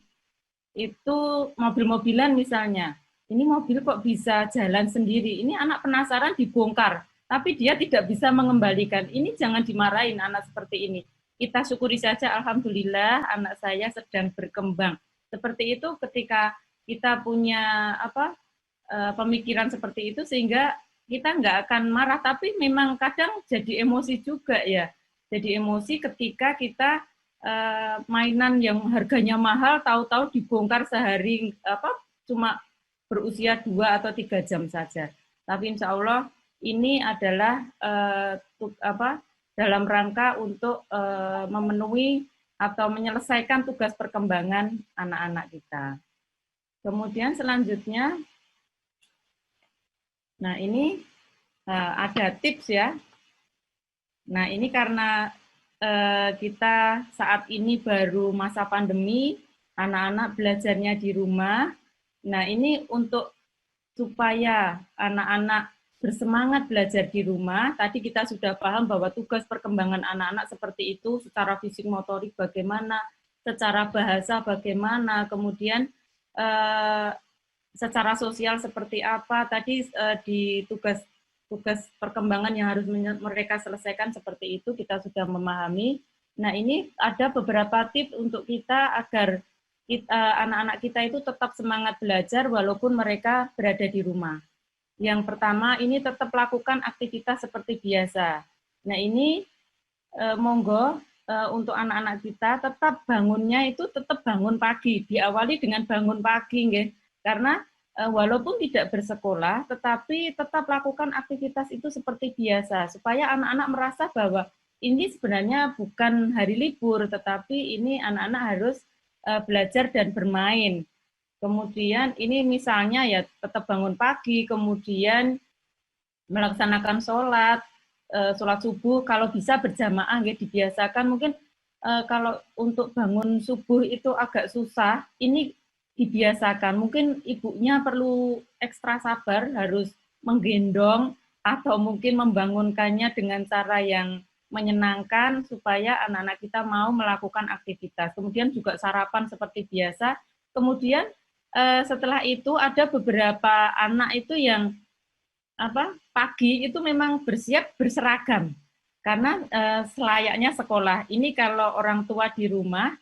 itu mobil-mobilan misalnya, ini mobil kok bisa jalan sendiri, ini anak penasaran dibongkar, tapi dia tidak bisa mengembalikan. Ini jangan dimarahin anak seperti ini. Kita syukuri saja, alhamdulillah anak saya sedang berkembang. Seperti itu ketika kita punya pemikiran seperti itu, sehingga kita nggak akan marah, tapi memang kadang jadi emosi juga ya. Jadi emosi ketika kita mainan yang harganya mahal tahu-tahu dibongkar sehari cuma berusia 2 atau 3 jam saja. Tapi insya Allah ini adalah dalam rangka untuk memenuhi atau menyelesaikan tugas perkembangan anak-anak kita. Kemudian selanjutnya, nah ini ada tips ya. Nah ini karena kita saat ini baru masa pandemi, anak-anak belajarnya di rumah. Nah ini untuk supaya anak-anak bersemangat belajar di rumah, tadi kita sudah paham bahwa tugas perkembangan anak-anak seperti itu, secara fisik motorik bagaimana, secara bahasa bagaimana, kemudian secara sosial seperti apa, tadi di tugas perkembangan yang harus mereka selesaikan seperti itu, kita sudah memahami. Nah ini ada beberapa tips untuk kita agar anak-anak kita itu tetap semangat belajar walaupun mereka berada di rumah. Yang pertama, ini tetap lakukan aktivitas seperti biasa. Nah ini monggo untuk anak-anak kita tetap bangunnya itu tetap bangun pagi, diawali dengan bangun pagi, nggih. Karena walaupun tidak bersekolah, tetapi tetap lakukan aktivitas itu seperti biasa, supaya anak-anak merasa bahwa ini sebenarnya bukan hari libur, tetapi ini anak-anak harus belajar dan bermain. Kemudian ini misalnya ya tetap bangun pagi, kemudian melaksanakan sholat subuh, kalau bisa berjamaah, ya dibiasakan. Mungkin kalau untuk bangun subuh itu agak susah, ini dibiasakan. Mungkin ibunya perlu ekstra sabar, harus menggendong atau mungkin membangunkannya dengan cara yang menyenangkan supaya anak-anak kita mau melakukan aktivitas. Kemudian juga sarapan seperti biasa. Kemudian setelah itu ada beberapa anak itu yang pagi itu memang bersiap berseragam karena selayaknya sekolah. Ini kalau orang tua di rumah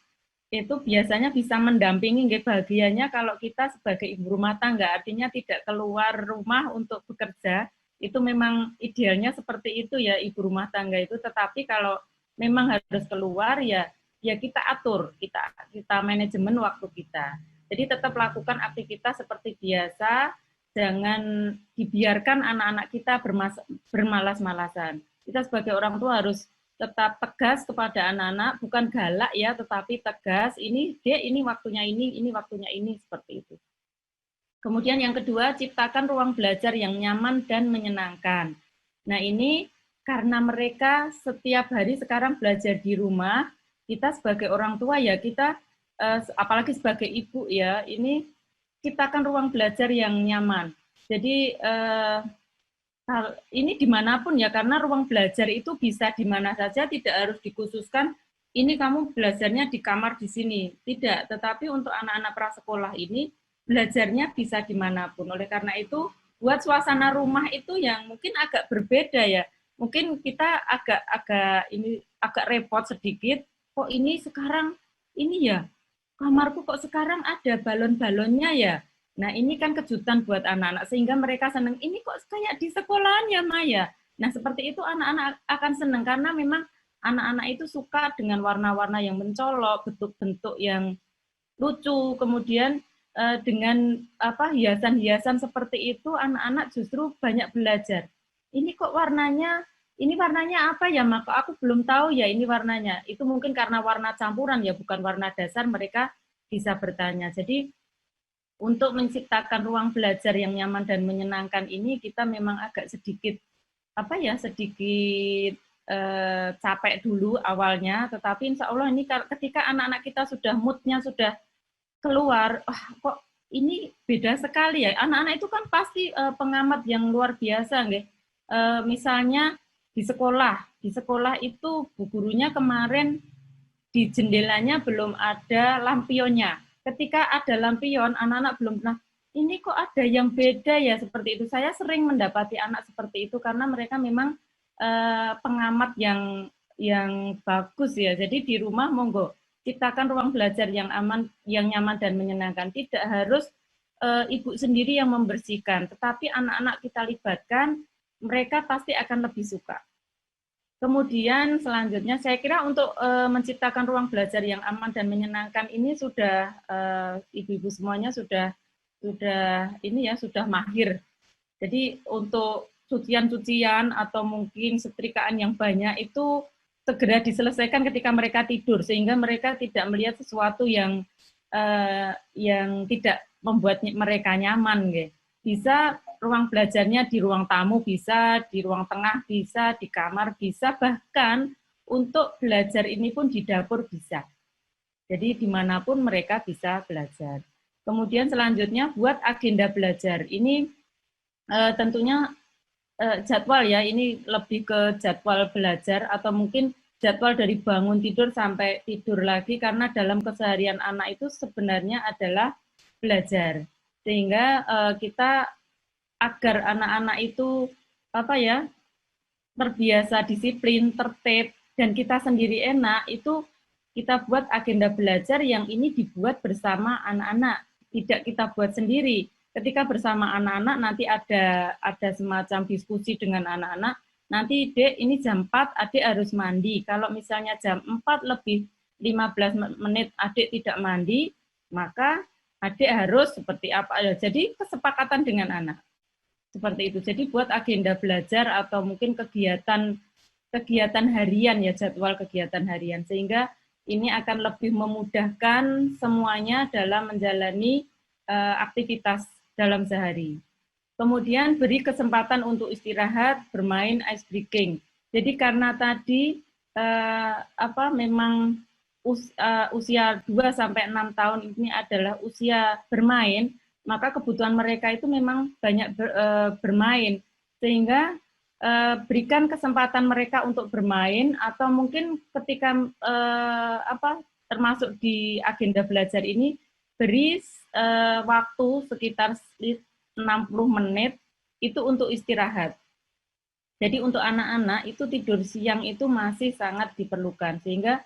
itu biasanya bisa mendampingi, bahagianya kalau kita sebagai ibu rumah tangga, artinya tidak keluar rumah untuk bekerja, itu memang idealnya seperti itu ya ibu rumah tangga itu. Tetapi kalau memang harus keluar ya kita atur, kita manajemen waktu kita. Jadi tetap lakukan aktivitas seperti biasa, jangan dibiarkan anak-anak kita bermalas-malasan. Kita sebagai orang tua harus tetap tegas kepada anak-anak, bukan galak ya, tetapi tegas. Ini waktunya ini waktunya ini, seperti itu. Kemudian yang kedua, ciptakan ruang belajar yang nyaman dan menyenangkan. Nah ini karena mereka setiap hari sekarang belajar di rumah, kita sebagai orang tua ya kita, apalagi sebagai ibu ya, ini ciptakan ruang belajar yang nyaman. Jadi ini dimanapun ya, karena ruang belajar itu bisa di mana saja, tidak harus dikhususkan ini kamu belajarnya di kamar di sini, tidak. Tetapi untuk anak-anak prasekolah ini belajarnya bisa dimanapun. Oleh karena itu buat suasana rumah itu yang mungkin agak berbeda ya. Mungkin kita agak repot sedikit. Kok ini sekarang ini ya kamarku kok sekarang ada balon-balonnya ya. Nah ini kan kejutan buat anak-anak, sehingga mereka senang, ini kok kayak di sekolahan ya Maya. Nah seperti itu anak-anak akan senang, karena memang anak-anak itu suka dengan warna-warna yang mencolok, bentuk-bentuk yang lucu, kemudian dengan hiasan-hiasan seperti itu anak-anak justru banyak belajar. Ini kok warnanya apa ya, maka aku belum tahu ya ini warnanya. Itu mungkin karena warna campuran ya, bukan warna dasar, mereka bisa bertanya. Jadi untuk menciptakan ruang belajar yang nyaman dan menyenangkan ini kita memang agak sedikit capek dulu awalnya, tetapi insya Allah ini ketika anak-anak kita sudah moodnya sudah keluar, kok ini beda sekali ya. Anak-anak itu kan pasti pengamat yang luar biasa, nggih. Misalnya di sekolah itu bu gurunya kemarin di jendelanya belum ada lampionnya. Ketika ada lampion, anak-anak belum pernah, ini kok ada yang beda ya seperti itu. Saya sering mendapati anak seperti itu karena mereka memang pengamat yang bagus ya. Jadi di rumah monggo ciptakan ruang belajar yang aman, yang nyaman dan menyenangkan. Tidak harus ibu sendiri yang membersihkan, tetapi anak-anak kita libatkan, mereka pasti akan lebih suka. Kemudian selanjutnya saya kira untuk menciptakan ruang belajar yang aman dan menyenangkan ini sudah ibu-ibu semuanya sudah ini ya sudah mahir. Jadi untuk cucian-cucian atau mungkin setrikaan yang banyak itu segera diselesaikan ketika mereka tidur sehingga mereka tidak melihat sesuatu yang tidak membuat mereka nyaman, gitu. Bisa ruang belajarnya di ruang tamu, bisa di ruang tengah, bisa di kamar, bisa bahkan untuk belajar ini pun di dapur bisa. Jadi dimanapun mereka bisa belajar. Kemudian selanjutnya buat agenda belajar. Ini tentunya jadwal ya, ini lebih ke jadwal belajar atau mungkin jadwal dari bangun tidur sampai tidur lagi karena dalam keseharian anak itu sebenarnya adalah belajar. Sehingga kita agar anak-anak itu terbiasa disiplin, tertib dan kita sendiri enak, itu kita buat agenda belajar yang ini dibuat bersama anak-anak, tidak kita buat sendiri. Ketika bersama anak-anak nanti ada semacam diskusi dengan anak-anak. Nanti Dek, ini jam 4 adik harus mandi. Kalau misalnya jam 4 lebih 15 menit adik tidak mandi, maka adik harus seperti apa. Jadi kesepakatan dengan anak. Seperti itu. Jadi buat agenda belajar atau mungkin kegiatan harian ya, jadwal kegiatan harian. Sehingga ini akan lebih memudahkan semuanya dalam menjalani aktivitas dalam sehari. Kemudian beri kesempatan untuk istirahat, bermain, ice breaking. Jadi karena tadi memang usia 2 sampai 6 tahun ini adalah usia bermain, maka kebutuhan mereka itu memang banyak bermain. Sehingga berikan kesempatan mereka untuk bermain atau mungkin ketika termasuk di agenda belajar ini beri waktu sekitar 60 menit itu untuk istirahat. Jadi untuk anak-anak itu tidur siang itu masih sangat diperlukan sehingga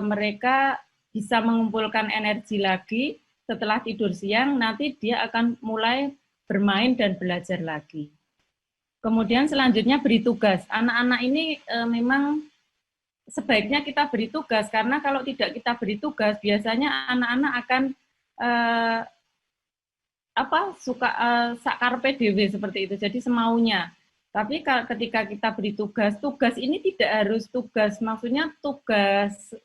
mereka bisa mengumpulkan energi lagi setelah tidur siang, nanti dia akan mulai bermain dan belajar lagi. Kemudian selanjutnya beri tugas. Anak-anak ini memang sebaiknya kita beri tugas karena kalau tidak kita beri tugas biasanya anak-anak akan suka sakarpe dewe seperti itu, jadi semaunya. Tapi ketika kita beri tugas ini tidak harus tugas, maksudnya tugas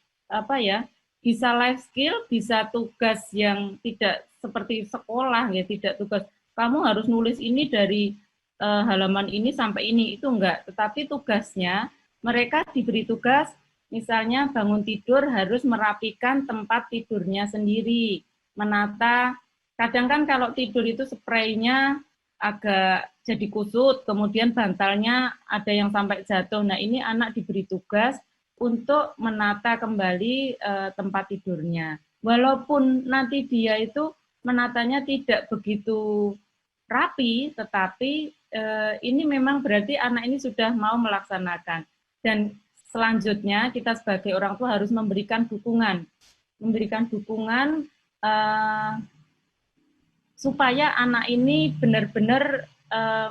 bisa life skill, bisa tugas yang tidak seperti sekolah ya, tidak tugas kamu harus nulis ini dari halaman ini sampai ini, itu enggak. Tetapi tugasnya mereka diberi tugas, misalnya bangun tidur harus merapikan tempat tidurnya sendiri, menata. Kadang kan kalau tidur itu spraynya agak jadi kusut, kemudian bantalnya ada yang sampai jatuh. Nah ini anak diberi tugas untuk menata kembali tempat tidurnya. Walaupun nanti dia itu menatanya tidak begitu rapi, tetapi ini memang berarti anak ini sudah mau melaksanakan. Dan selanjutnya kita sebagai orang tua harus memberikan dukungan. Memberikan dukungan supaya anak ini benar-benar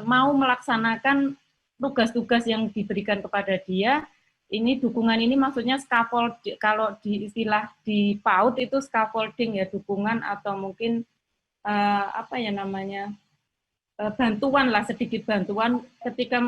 mau melaksanakan tugas-tugas yang diberikan kepada dia. Ini dukungan ini maksudnya scaffold, kalau di istilah di PAUD itu scaffolding ya, dukungan atau mungkin bantuan lah, sedikit bantuan ketika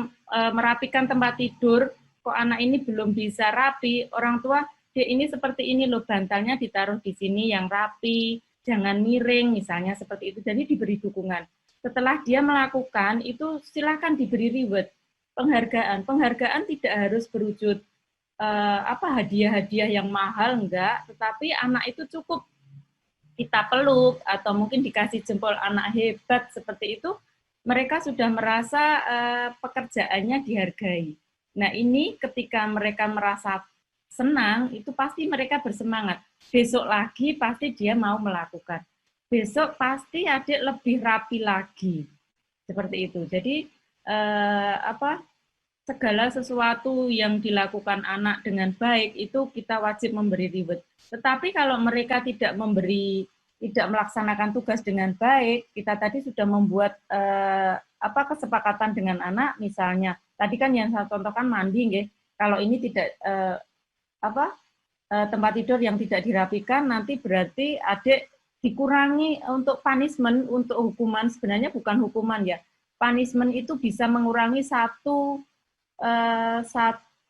merapikan tempat tidur. Kok anak ini belum bisa rapi, orang tua, dia ini seperti ini loh, bantalnya ditaruh di sini yang rapi, jangan miring, misalnya seperti itu. Jadi diberi dukungan. Setelah dia melakukan, itu silakan diberi reward, penghargaan. Penghargaan tidak harus berwujud hadiah-hadiah yang mahal, enggak. Tetapi anak itu cukup kita peluk, atau mungkin dikasih jempol anak hebat, seperti itu, mereka sudah merasa pekerjaannya dihargai. Nah ini ketika mereka merasa senang, itu pasti mereka bersemangat. Besok lagi pasti dia mau melakukan. besok pasti adik lebih rapi lagi. Seperti itu. Jadi segala sesuatu yang dilakukan anak dengan baik itu kita wajib memberi reward. Tetapi kalau mereka tidak melaksanakan tugas dengan baik, kita tadi sudah membuat kesepakatan dengan anak, misalnya tadi kan yang saya contohkan mandi, nggih. Kalau ini tidak tempat tidur yang tidak dirapikan, nanti berarti adik dikurangi untuk punishment, untuk hukuman, sebenarnya bukan hukuman ya. Punishment itu bisa mengurangi satu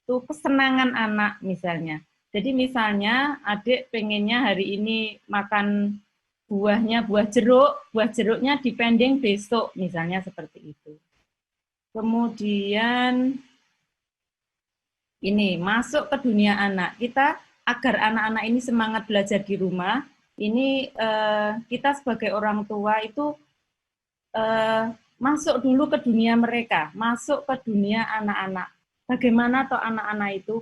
kesenangan anak misalnya. Jadi misalnya adik pengennya hari ini makan buah jeruknya dipending besok misalnya seperti itu. Kemudian ini masuk ke dunia anak. Kita agar anak-anak ini semangat belajar di rumah, ini kita sebagai orang tua itu masuk dulu ke dunia mereka, masuk ke dunia anak-anak. Bagaimana toh anak-anak itu,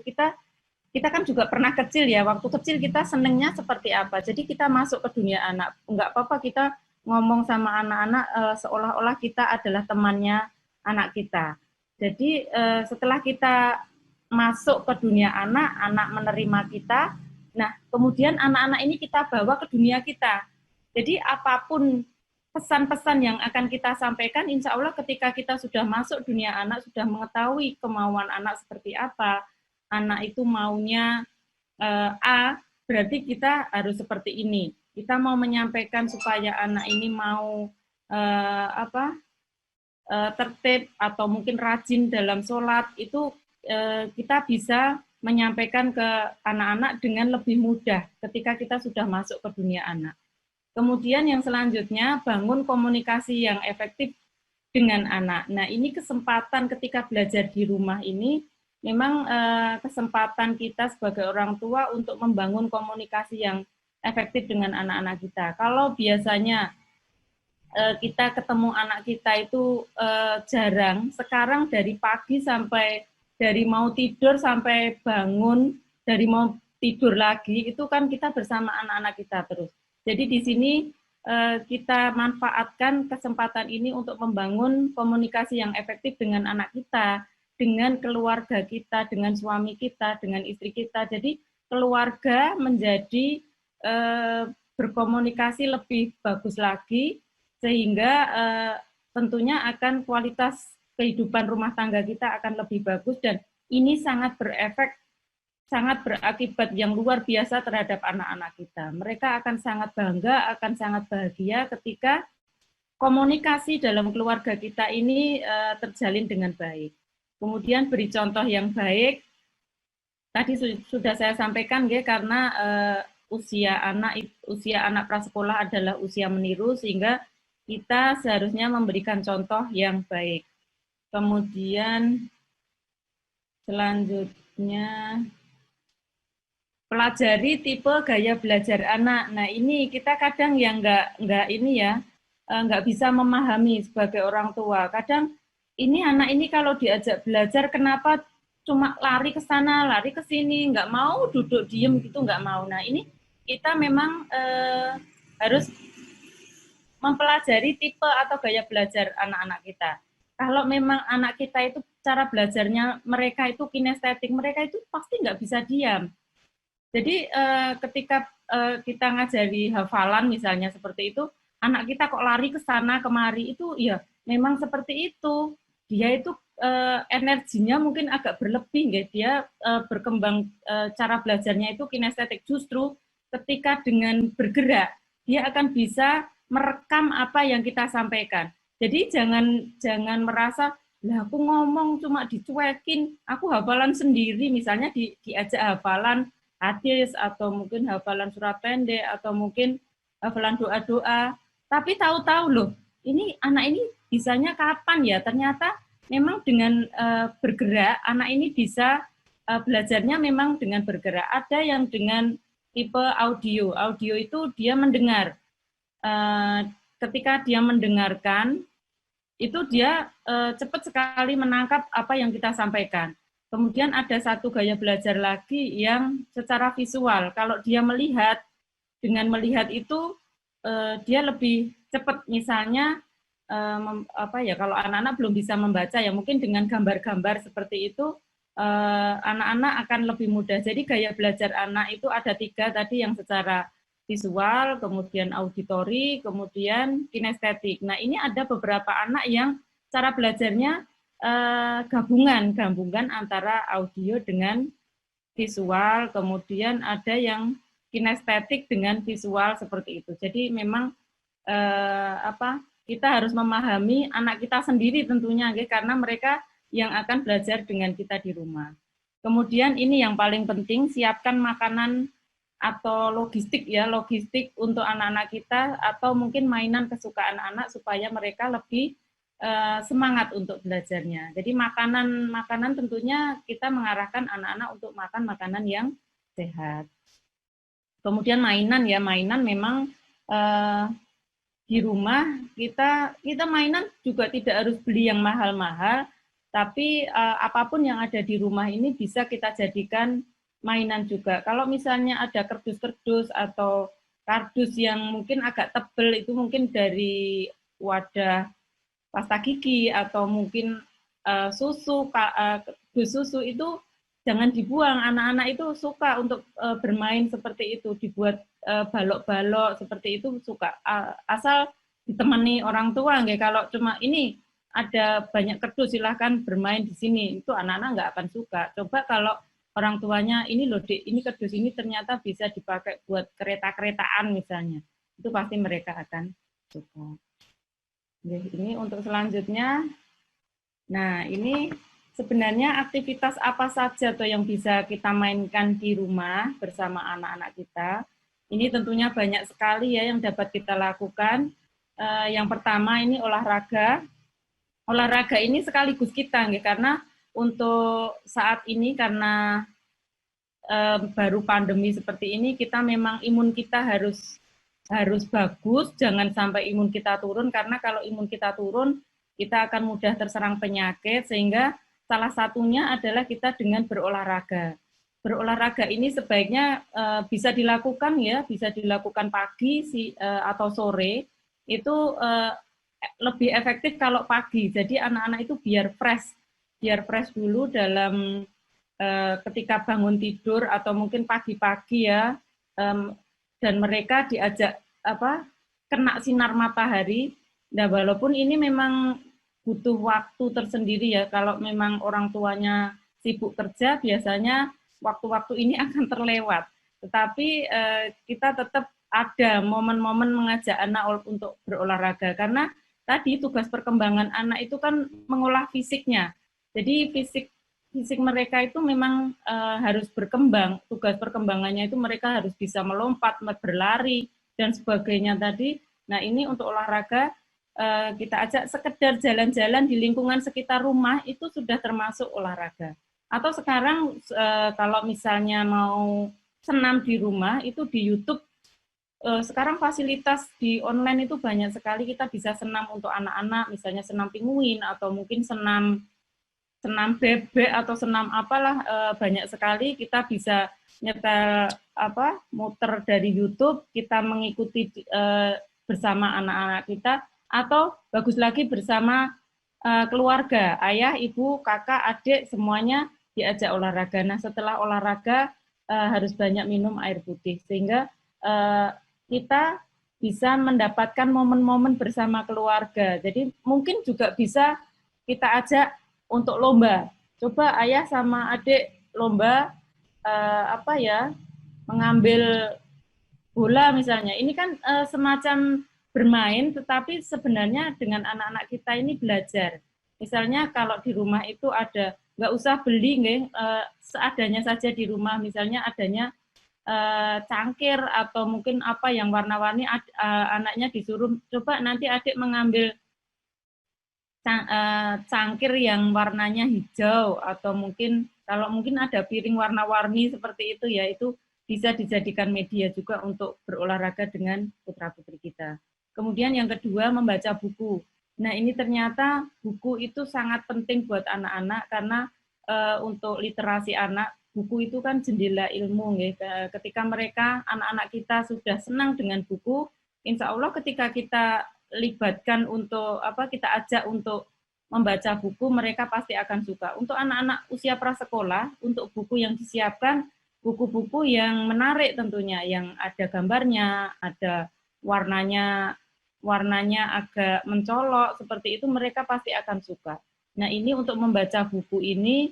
kita kan juga pernah kecil ya, waktu kecil kita senengnya seperti apa. Jadi kita masuk ke dunia anak, enggak apa-apa kita ngomong sama anak-anak seolah-olah kita adalah temannya anak kita. Jadi setelah kita masuk ke dunia anak, anak menerima kita, nah kemudian anak-anak ini kita bawa ke dunia kita. Jadi apapun pesan-pesan yang akan kita sampaikan, insya Allah ketika kita sudah masuk dunia anak, sudah mengetahui kemauan anak seperti apa, anak itu maunya A, berarti kita harus seperti ini. Kita mau menyampaikan supaya anak ini mau tertib atau mungkin rajin dalam sholat, itu kita bisa menyampaikan ke anak-anak dengan lebih mudah ketika kita sudah masuk ke dunia anak. Kemudian yang selanjutnya, bangun komunikasi yang efektif dengan anak. Nah, ini kesempatan ketika belajar di rumah ini, memang kesempatan kita sebagai orang tua untuk membangun komunikasi yang efektif dengan anak-anak kita. Kalau biasanya kita ketemu anak kita itu jarang, sekarang dari pagi sampai dari mau tidur sampai bangun, dari mau tidur lagi, itu kan kita bersama anak-anak kita terus. Jadi di sini kita manfaatkan kesempatan ini untuk membangun komunikasi yang efektif dengan anak kita, dengan keluarga kita, dengan suami kita, dengan istri kita. Jadi keluarga menjadi berkomunikasi lebih bagus lagi, sehingga tentunya akan kualitas kehidupan rumah tangga kita akan lebih bagus, dan ini sangat berefek, sangat berakibat yang luar biasa terhadap anak-anak kita. Mereka akan sangat bangga, akan sangat bahagia ketika komunikasi dalam keluarga kita ini terjalin dengan baik. Kemudian beri contoh yang baik. Tadi sudah saya sampaikan ya, karena usia anak prasekolah adalah usia meniru, sehingga kita seharusnya memberikan contoh yang baik. Kemudian selanjutnya pelajari tipe gaya belajar anak. Nah ini kita kadang yang nggak bisa memahami sebagai orang tua. Kadang ini anak ini kalau diajak belajar kenapa cuma lari ke sana, lari ke sini, nggak mau duduk diem gitu, nggak mau. Nah ini kita memang harus mempelajari tipe atau gaya belajar anak-anak kita. Kalau memang anak kita itu cara belajarnya mereka itu kinestetik, mereka itu pasti nggak bisa diam. Jadi ketika kita ngajari hafalan misalnya seperti itu, anak kita kok lari ke sana kemari, itu ya memang seperti itu. Dia itu energinya mungkin agak berlebih, ya. Dia berkembang cara belajarnya itu kinestetik. Justru ketika dengan bergerak, dia akan bisa merekam apa yang kita sampaikan. Jadi jangan merasa, lah aku ngomong cuma dicuekin, aku hafalan sendiri, misalnya diajak hafalan hadis atau mungkin hafalan surat pendek atau mungkin hafalan doa-doa, tapi tahu-tahu loh, ini anak ini bisanya kapan ya? Ternyata memang dengan bergerak, anak ini bisa belajarnya memang dengan bergerak. Ada yang dengan tipe audio. Audio itu dia mendengar. Ketika dia mendengarkan, itu dia cepat sekali menangkap apa yang kita sampaikan. Kemudian ada satu gaya belajar lagi yang secara visual. Kalau dia melihat, dengan melihat itu dia lebih cepat. Misalnya kalau anak-anak belum bisa membaca ya mungkin dengan gambar-gambar seperti itu anak-anak akan lebih mudah. Jadi gaya belajar anak itu ada 3 tadi, yang secara visual, kemudian auditori, kemudian kinestetik. Nah, ini ada beberapa anak yang cara belajarnya gabungan antara audio dengan visual, kemudian ada yang kinestetik dengan visual seperti itu. Jadi memang kita harus memahami anak kita sendiri tentunya, karena mereka yang akan belajar dengan kita di rumah. Kemudian ini yang paling penting, siapkan makanan atau logistik untuk anak-anak kita, atau mungkin mainan kesukaan anak supaya mereka lebih semangat untuk belajarnya. Jadi makanan tentunya kita mengarahkan anak-anak untuk makan makanan yang sehat. Kemudian mainan memang di rumah kita mainan juga tidak harus beli yang mahal-mahal, tapi apapun yang ada di rumah ini bisa kita jadikan mainan juga. Kalau misalnya ada kardus-kardus atau kardus yang mungkin agak tebal, itu mungkin dari wadah pasta gigi atau mungkin kardus susu, itu jangan dibuang. Anak-anak itu suka untuk bermain seperti itu, dibuat balok-balok seperti itu suka. Asal ditemani orang tua, nggak. Kalau cuma ini ada banyak kardus, silahkan bermain di sini, itu anak-anak nggak akan suka. Coba kalau orang tuanya, ini loh Dek, ini kardus ini ternyata bisa dipakai buat kereta-keretaan misalnya, itu pasti mereka akan suka. Ini untuk selanjutnya. Nah, ini sebenarnya aktivitas apa saja tuh yang bisa kita mainkan di rumah bersama anak-anak kita. Ini tentunya banyak sekali ya yang dapat kita lakukan. Yang pertama ini olahraga. Olahraga ini sekaligus kita, karena untuk saat ini karena baru pandemi seperti ini, kita memang imun kita harus bagus, jangan sampai imun kita turun, karena kalau imun kita turun, kita akan mudah terserang penyakit, sehingga salah satunya adalah kita dengan berolahraga. Berolahraga ini sebaiknya bisa dilakukan bisa dilakukan pagi atau sore, itu lebih efektif kalau pagi. Jadi anak-anak itu biar fresh dulu dalam ketika bangun tidur atau mungkin pagi-pagi dan mereka diajak kena sinar matahari. Nah, walaupun ini memang butuh waktu tersendiri kalau memang orang tuanya sibuk kerja, biasanya waktu-waktu ini akan terlewat. Tetapi kita tetap ada momen-momen mengajak anak untuk berolahraga, karena tadi tugas perkembangan anak itu kan mengolah fisiknya. Jadi fisik mereka itu memang harus berkembang. Tugas perkembangannya itu mereka harus bisa melompat, berlari, dan sebagainya tadi. Nah, ini untuk olahraga kita ajak sekedar jalan-jalan di lingkungan sekitar rumah, itu sudah termasuk olahraga. Atau sekarang kalau misalnya mau senam di rumah, itu di YouTube, sekarang fasilitas di online itu banyak sekali, kita bisa senam untuk anak-anak, misalnya senam pinguin, atau mungkin senam bebek atau senam apalah, banyak sekali. Kita bisa nyetel muter dari YouTube, kita mengikuti bersama anak-anak kita, atau bagus lagi bersama keluarga, ayah, ibu, kakak, adik, semuanya diajak olahraga. Nah, setelah olahraga harus banyak minum air putih, sehingga kita bisa mendapatkan momen-momen bersama keluarga. Jadi mungkin juga bisa kita ajak untuk lomba. Coba ayah sama adik lomba mengambil bola misalnya. Ini kan semacam bermain, tetapi sebenarnya dengan anak-anak kita ini belajar. Misalnya kalau di rumah itu ada, nggak usah beli, seadanya saja di rumah. Misalnya adanya cangkir atau mungkin apa yang warna-warni, anaknya disuruh coba nanti adik mengambil cangkir yang warnanya hijau, atau mungkin kalau mungkin ada piring warna-warni seperti itu itu bisa dijadikan media juga untuk berolahraga dengan putra-putri kita. Kemudian yang kedua, membaca buku. Nah, ini ternyata buku itu sangat penting buat anak-anak, karena untuk literasi anak, buku itu kan jendela ilmu. Ketika anak-anak kita sudah senang dengan buku, insya Allah ketika kita libatkan untuk kita ajak untuk membaca buku, mereka pasti akan suka. Untuk anak-anak usia prasekolah, untuk buku yang disiapkan, buku-buku yang menarik tentunya, yang ada gambarnya, ada warnanya agak mencolok, seperti itu mereka pasti akan suka. Nah ini untuk membaca buku ini,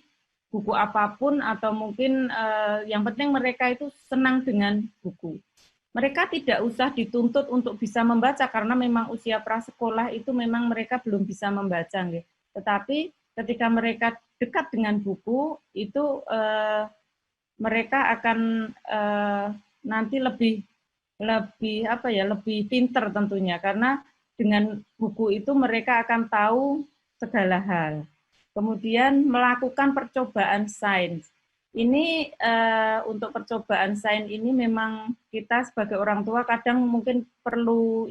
buku apapun atau mungkin yang penting mereka itu senang dengan buku. Mereka tidak usah dituntut untuk bisa membaca karena memang usia prasekolah itu memang mereka belum bisa membaca, gitu. Tetapi ketika mereka dekat dengan buku itu mereka akan nanti lebih pinter tentunya karena dengan buku itu mereka akan tahu segala hal. Kemudian melakukan percobaan sains. Ini untuk percobaan sains ini memang kita sebagai orang tua kadang mungkin perlu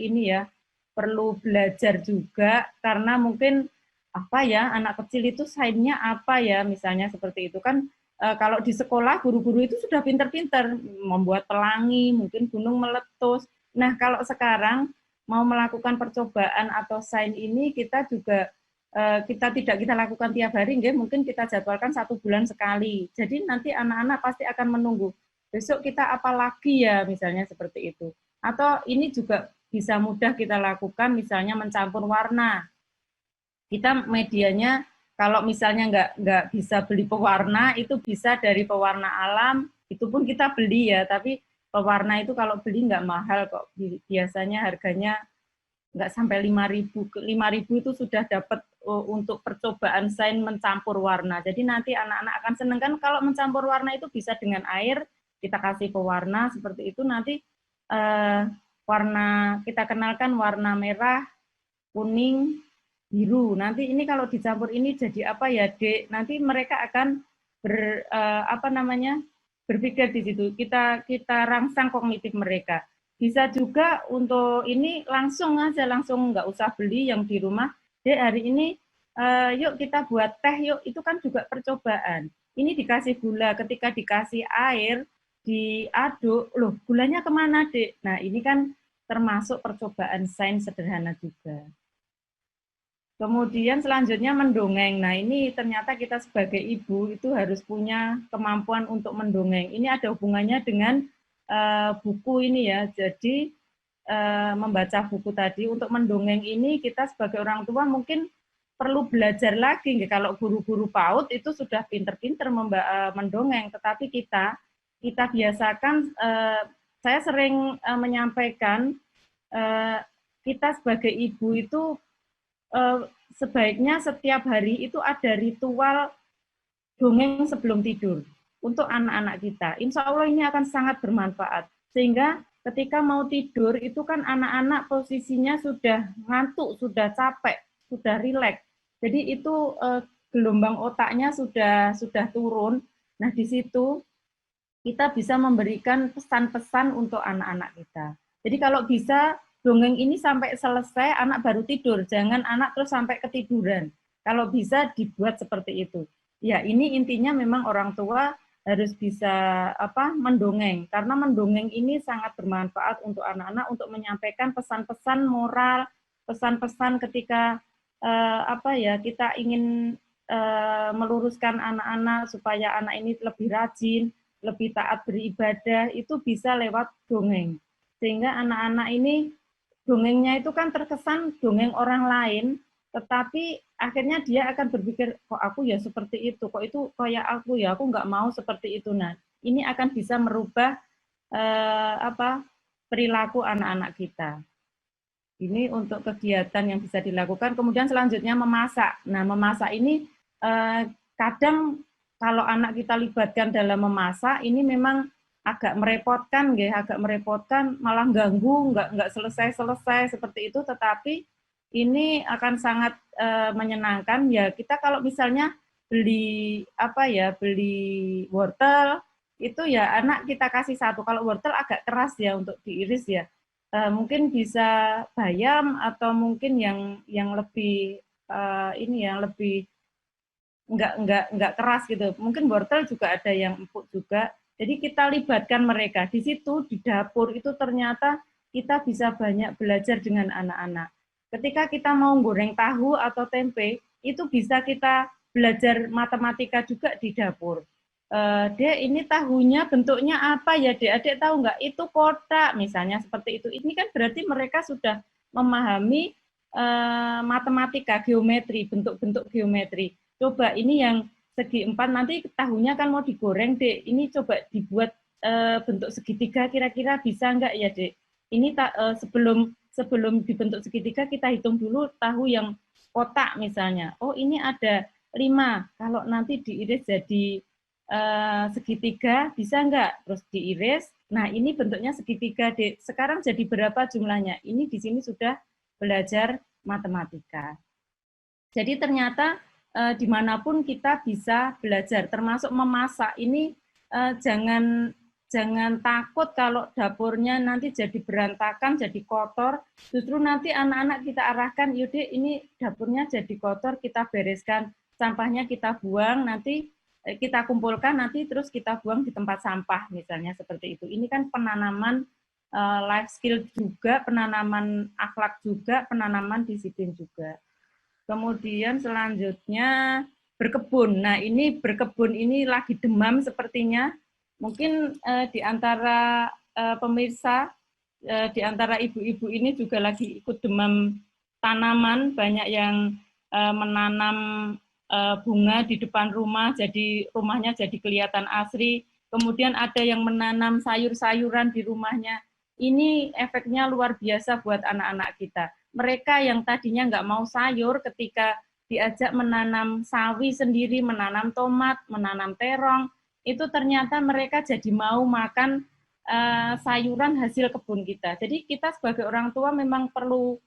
perlu belajar juga karena mungkin anak kecil itu sainsnya apa ya, misalnya seperti itu kan. Kalau di sekolah guru-guru itu sudah pinter-pinter membuat pelangi, mungkin gunung meletus. Nah kalau sekarang mau melakukan percobaan atau sains ini kita juga kita lakukan tiap hari, mungkin kita jadwalkan 1 bulan sekali. Jadi nanti anak-anak pasti akan menunggu. Besok kita apa lagi ya, misalnya seperti itu. Atau ini juga bisa mudah kita lakukan, misalnya mencampur warna. Kita medianya kalau misalnya nggak bisa beli pewarna, itu bisa dari pewarna alam, itu pun kita beli ya. Tapi pewarna itu kalau beli nggak mahal kok. Biasanya harganya nggak sampai 5.000. 5.000 itu sudah dapat untuk percobaan sains mencampur warna. Jadi nanti anak-anak akan senang kan kalau mencampur warna itu bisa dengan air, kita kasih pewarna seperti itu, nanti warna kita kenalkan warna merah, kuning, biru. Nanti ini kalau dicampur ini jadi apa ya, Dek? Nanti mereka akan berpikir di situ. Kita rangsang kognitif mereka. Bisa juga untuk ini langsung nggak usah beli yang di rumah. Dek, hari ini yuk kita buat teh yuk. Itu kan juga percobaan. Ini dikasih gula, ketika dikasih air diaduk, loh gulanya kemana, Dek? Nah ini kan termasuk percobaan sains sederhana juga. Kemudian selanjutnya mendongeng. Nah ini ternyata kita sebagai ibu itu harus punya kemampuan untuk mendongeng. Ini ada hubungannya dengan buku ini ya. Jadi membaca buku tadi, untuk mendongeng ini kita sebagai orang tua mungkin perlu belajar lagi. Kalau guru-guru PAUD itu sudah pinter-pinter mendongeng, tetapi kita biasakan, saya sering menyampaikan, kita sebagai ibu itu sebaiknya setiap hari itu ada ritual dongeng sebelum tidur untuk anak-anak kita. Insya Allah ini akan sangat bermanfaat. Sehingga ketika mau tidur itu kan anak-anak posisinya sudah ngantuk, sudah capek, sudah rileks. Jadi itu gelombang otaknya sudah turun. Nah di situ kita bisa memberikan pesan-pesan untuk anak-anak kita. Jadi kalau bisa dongeng ini sampai selesai, anak baru tidur. Jangan anak terus sampai ketiduran. Kalau bisa dibuat seperti itu. Ya, ini intinya memang orang tua harus bisa mendongeng. Karena mendongeng ini sangat bermanfaat untuk anak-anak untuk menyampaikan pesan-pesan moral, pesan-pesan ketika kita ingin meluruskan anak-anak supaya anak ini lebih rajin, lebih taat beribadah, itu bisa lewat dongeng. Sehingga anak-anak ini dongengnya itu kan terkesan dongeng orang lain, tetapi akhirnya dia akan berpikir, kok aku ya seperti itu, kok itu kayak aku ya, aku nggak mau seperti itu. Nah, ini akan bisa merubah perilaku anak-anak kita. Ini untuk kegiatan yang bisa dilakukan. Kemudian selanjutnya memasak. Nah, memasak ini kadang kalau anak kita libatkan dalam memasak, ini memang agak merepotkan, malah ganggu, nggak selesai seperti itu. Tetapi ini akan sangat menyenangkan ya. Kita kalau misalnya beli wortel itu ya anak kita kasih satu. Kalau wortel agak keras ya untuk diiris ya. Mungkin bisa bayam atau mungkin yang lebih lebih nggak keras gitu. Mungkin wortel juga ada yang empuk juga. Jadi kita libatkan mereka di situ di dapur itu ternyata kita bisa banyak belajar dengan anak-anak. Ketika kita mau goreng tahu atau tempe, itu bisa kita belajar matematika juga di dapur. Dek, ini tahunya bentuknya apa ya, Dek? Adik tahu nggak? Itu kotak, misalnya seperti itu. Ini kan berarti mereka sudah memahami matematika, geometri, bentuk-bentuk geometri. Coba ini yang segi 4, nanti tahunya kan mau digoreng, Dek. Ini coba dibuat bentuk segitiga, kira-kira bisa nggak ya, Dek? Ini sebelum dibentuk segitiga, kita hitung dulu tahu yang kotak misalnya. Oh, ini ada 5. Kalau nanti diiris jadi segitiga, bisa nggak? Terus diiris. Nah, ini bentuknya segitiga, Dek. Sekarang jadi berapa jumlahnya? Ini di sini sudah belajar matematika. Jadi ternyata dimanapun kita bisa belajar, termasuk memasak. Ini jangan takut kalau dapurnya nanti jadi berantakan, jadi kotor. Justru nanti anak-anak kita arahkan, yaudah ini dapurnya jadi kotor, kita bereskan, sampahnya kita buang, nanti kita kumpulkan, nanti terus kita buang di tempat sampah, misalnya seperti itu. Ini kan penanaman life skill juga, penanaman akhlak juga, penanaman disiplin juga. Kemudian selanjutnya berkebun. Nah, ini berkebun ini lagi demam sepertinya. Mungkin di antara pemirsa, di antara ibu-ibu ini juga lagi ikut demam tanaman, banyak yang menanam bunga di depan rumah, jadi rumahnya jadi kelihatan asri. Kemudian ada yang menanam sayur-sayuran di rumahnya. Ini efeknya luar biasa buat anak-anak kita. Mereka yang tadinya nggak mau sayur, ketika diajak menanam sawi sendiri, menanam tomat, menanam terong, itu ternyata mereka jadi mau makan sayuran hasil kebun kita. Jadi kita sebagai orang tua memang perlu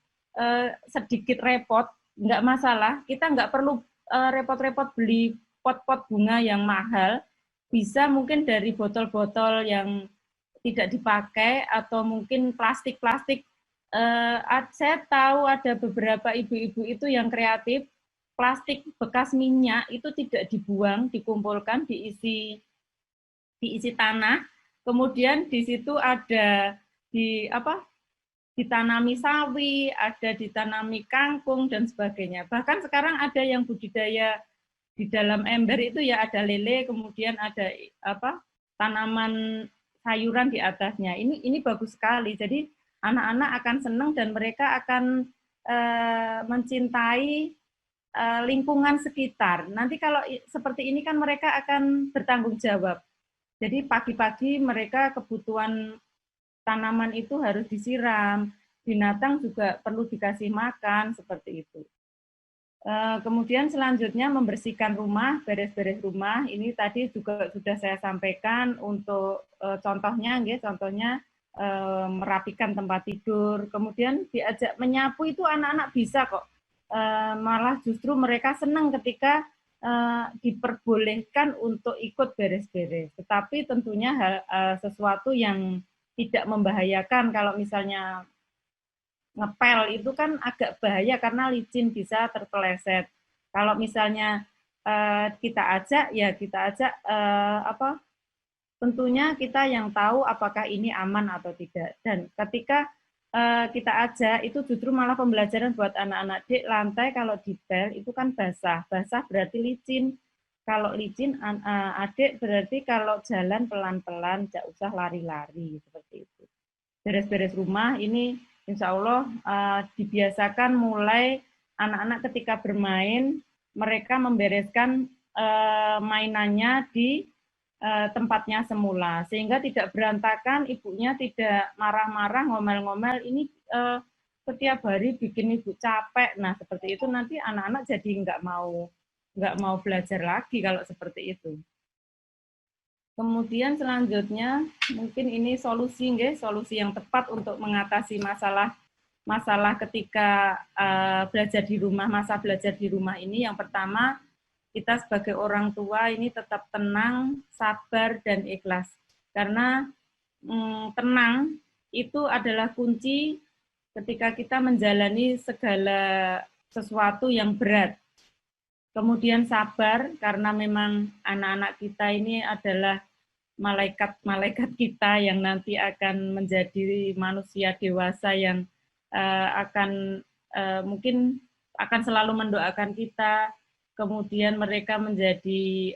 sedikit repot, nggak masalah. Kita nggak perlu repot-repot beli pot-pot bunga yang mahal, bisa mungkin dari botol-botol yang tidak dipakai atau mungkin plastik-plastik. Saya tahu ada beberapa ibu-ibu itu yang kreatif, plastik bekas minyak itu tidak dibuang, dikumpulkan, diisi tanah, kemudian di situ ada ditanami sawi, ada ditanami kangkung dan sebagainya. Bahkan sekarang ada yang budidaya di dalam ember itu ya, ada lele, kemudian ada tanaman sayuran di atasnya. Ini bagus sekali. Jadi anak-anak akan senang dan mereka akan mencintai lingkungan sekitar. Nanti kalau seperti ini kan mereka akan bertanggung jawab. Jadi pagi-pagi mereka kebutuhan tanaman itu harus disiram, binatang juga perlu dikasih makan, seperti itu. Kemudian selanjutnya membersihkan rumah, beres-beres rumah. Ini tadi juga sudah saya sampaikan untuk contohnya merapikan tempat tidur. Kemudian diajak menyapu itu anak-anak bisa kok. Malah justru mereka senang ketika diperbolehkan untuk ikut beres-beres. Tetapi tentunya sesuatu yang tidak membahayakan. Kalau misalnya ngepel itu kan agak bahaya karena licin, bisa terpeleset. Kalau misalnya kita ajak tentunya kita yang tahu apakah ini aman atau tidak. Dan ketika kita ajak itu justru malah pembelajaran buat anak-anak. Dek, lantai kalau dipel itu kan basah berarti licin. Kalau licin, adik berarti kalau jalan pelan-pelan, tidak usah lari-lari, seperti itu. Beres-beres rumah ini insya Allah dibiasakan mulai anak-anak ketika bermain, mereka membereskan mainannya di tempatnya semula, sehingga tidak berantakan, ibunya tidak marah-marah, ngomel-ngomel, ini setiap hari bikin ibu capek. Nah, seperti itu nanti anak-anak jadi nggak mau belajar lagi kalau seperti itu. Kemudian selanjutnya mungkin ini solusi yang tepat untuk mengatasi masalah ketika belajar di rumah, masa belajar di rumah ini. Yang pertama, kita sebagai orang tua ini tetap tenang, sabar, dan ikhlas. Karena tenang itu adalah kunci ketika kita menjalani segala sesuatu yang berat. Kemudian sabar, karena memang anak-anak kita ini adalah malaikat-malaikat kita yang nanti akan menjadi manusia dewasa yang akan mungkin akan selalu mendoakan kita, kemudian mereka menjadi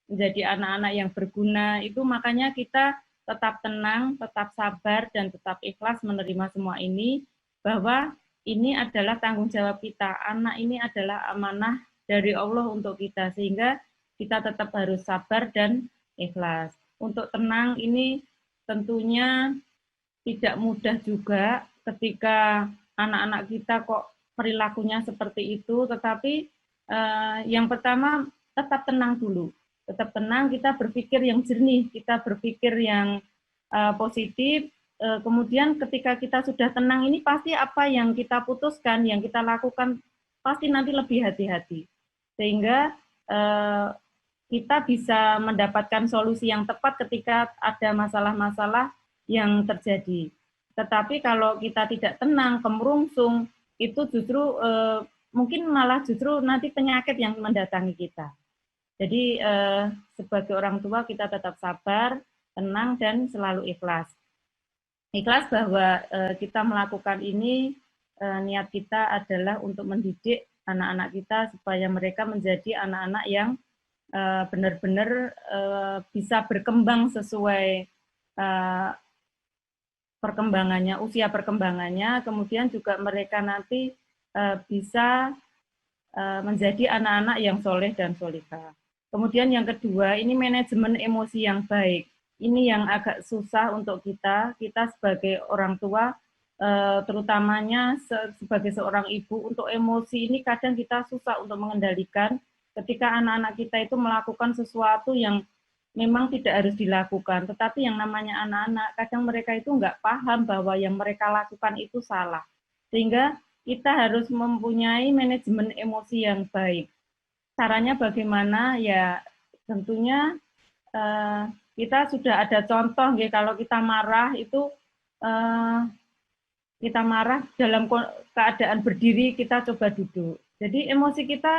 menjadi anak-anak yang berguna. Itu makanya kita tetap tenang, tetap sabar, dan tetap ikhlas menerima semua ini, bahwa ini adalah tanggung jawab kita. Anak ini adalah amanah dari Allah untuk kita, sehingga kita tetap harus sabar dan ikhlas. Untuk tenang ini tentunya tidak mudah juga ketika anak-anak kita kok perilakunya seperti itu, tetapi yang pertama tetap tenang dulu. Tetap tenang, kita berpikir yang jernih, kita berpikir yang positif. Kemudian ketika kita sudah tenang ini pasti apa yang kita putuskan, yang kita lakukan pasti nanti lebih hati-hati. Sehingga kita bisa mendapatkan solusi yang tepat ketika ada masalah-masalah yang terjadi. Tetapi kalau kita tidak tenang, kemerungsung, itu justru mungkin malah justru nanti penyakit yang mendatangi kita. Jadi sebagai orang tua kita tetap sabar, tenang, dan selalu ikhlas. Ikhlas bahwa kita melakukan ini, niat kita adalah untuk mendidik anak-anak kita supaya mereka menjadi anak-anak yang benar-benar bisa berkembang sesuai perkembangannya, usia perkembangannya, kemudian juga mereka nanti bisa menjadi anak-anak yang soleh dan solihah. Kemudian yang kedua, ini manajemen emosi yang baik. Ini yang agak susah untuk kita sebagai orang tua, terutamanya sebagai seorang ibu, untuk emosi ini kadang kita susah untuk mengendalikan ketika anak-anak kita itu melakukan sesuatu yang memang tidak harus dilakukan. Tetapi yang namanya anak-anak, kadang mereka itu nggak paham bahwa yang mereka lakukan itu salah. Sehingga kita harus mempunyai manajemen emosi yang baik. Caranya bagaimana? Ya tentunya kita sudah ada contoh, kalau kita marah itu kita marah dalam keadaan berdiri, kita coba duduk. Jadi emosi kita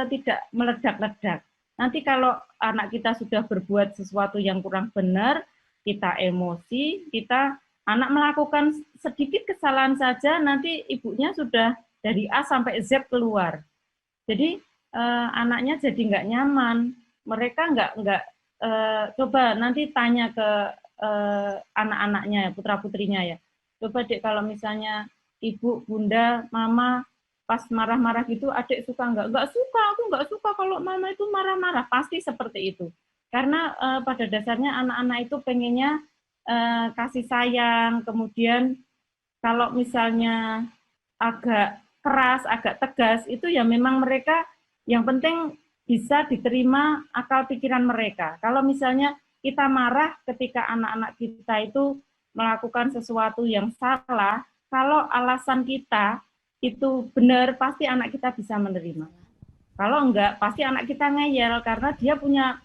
tidak meledak-ledak. Nanti kalau anak kita sudah berbuat sesuatu yang kurang benar, kita emosi, anak melakukan sedikit kesalahan saja, nanti ibunya sudah dari A sampai Z keluar. Jadi anaknya jadi nggak nyaman. Mereka nggak coba nanti tanya ke anak-anaknya, putra-putrinya ya. Coba dek, kalau misalnya ibu, bunda, mama pas marah-marah gitu, adik suka nggak? Nggak suka, aku nggak suka kalau mama itu marah-marah. Pasti seperti itu. Karena pada dasarnya anak-anak itu pengennya kasih sayang. Kemudian kalau misalnya agak keras, agak tegas, itu ya memang mereka yang penting bisa diterima akal pikiran mereka. Kalau misalnya kita marah ketika anak-anak kita itu melakukan sesuatu yang salah, kalau alasan kita itu benar, pasti anak kita bisa menerima. Kalau enggak, pasti anak kita ngeyel karena dia punya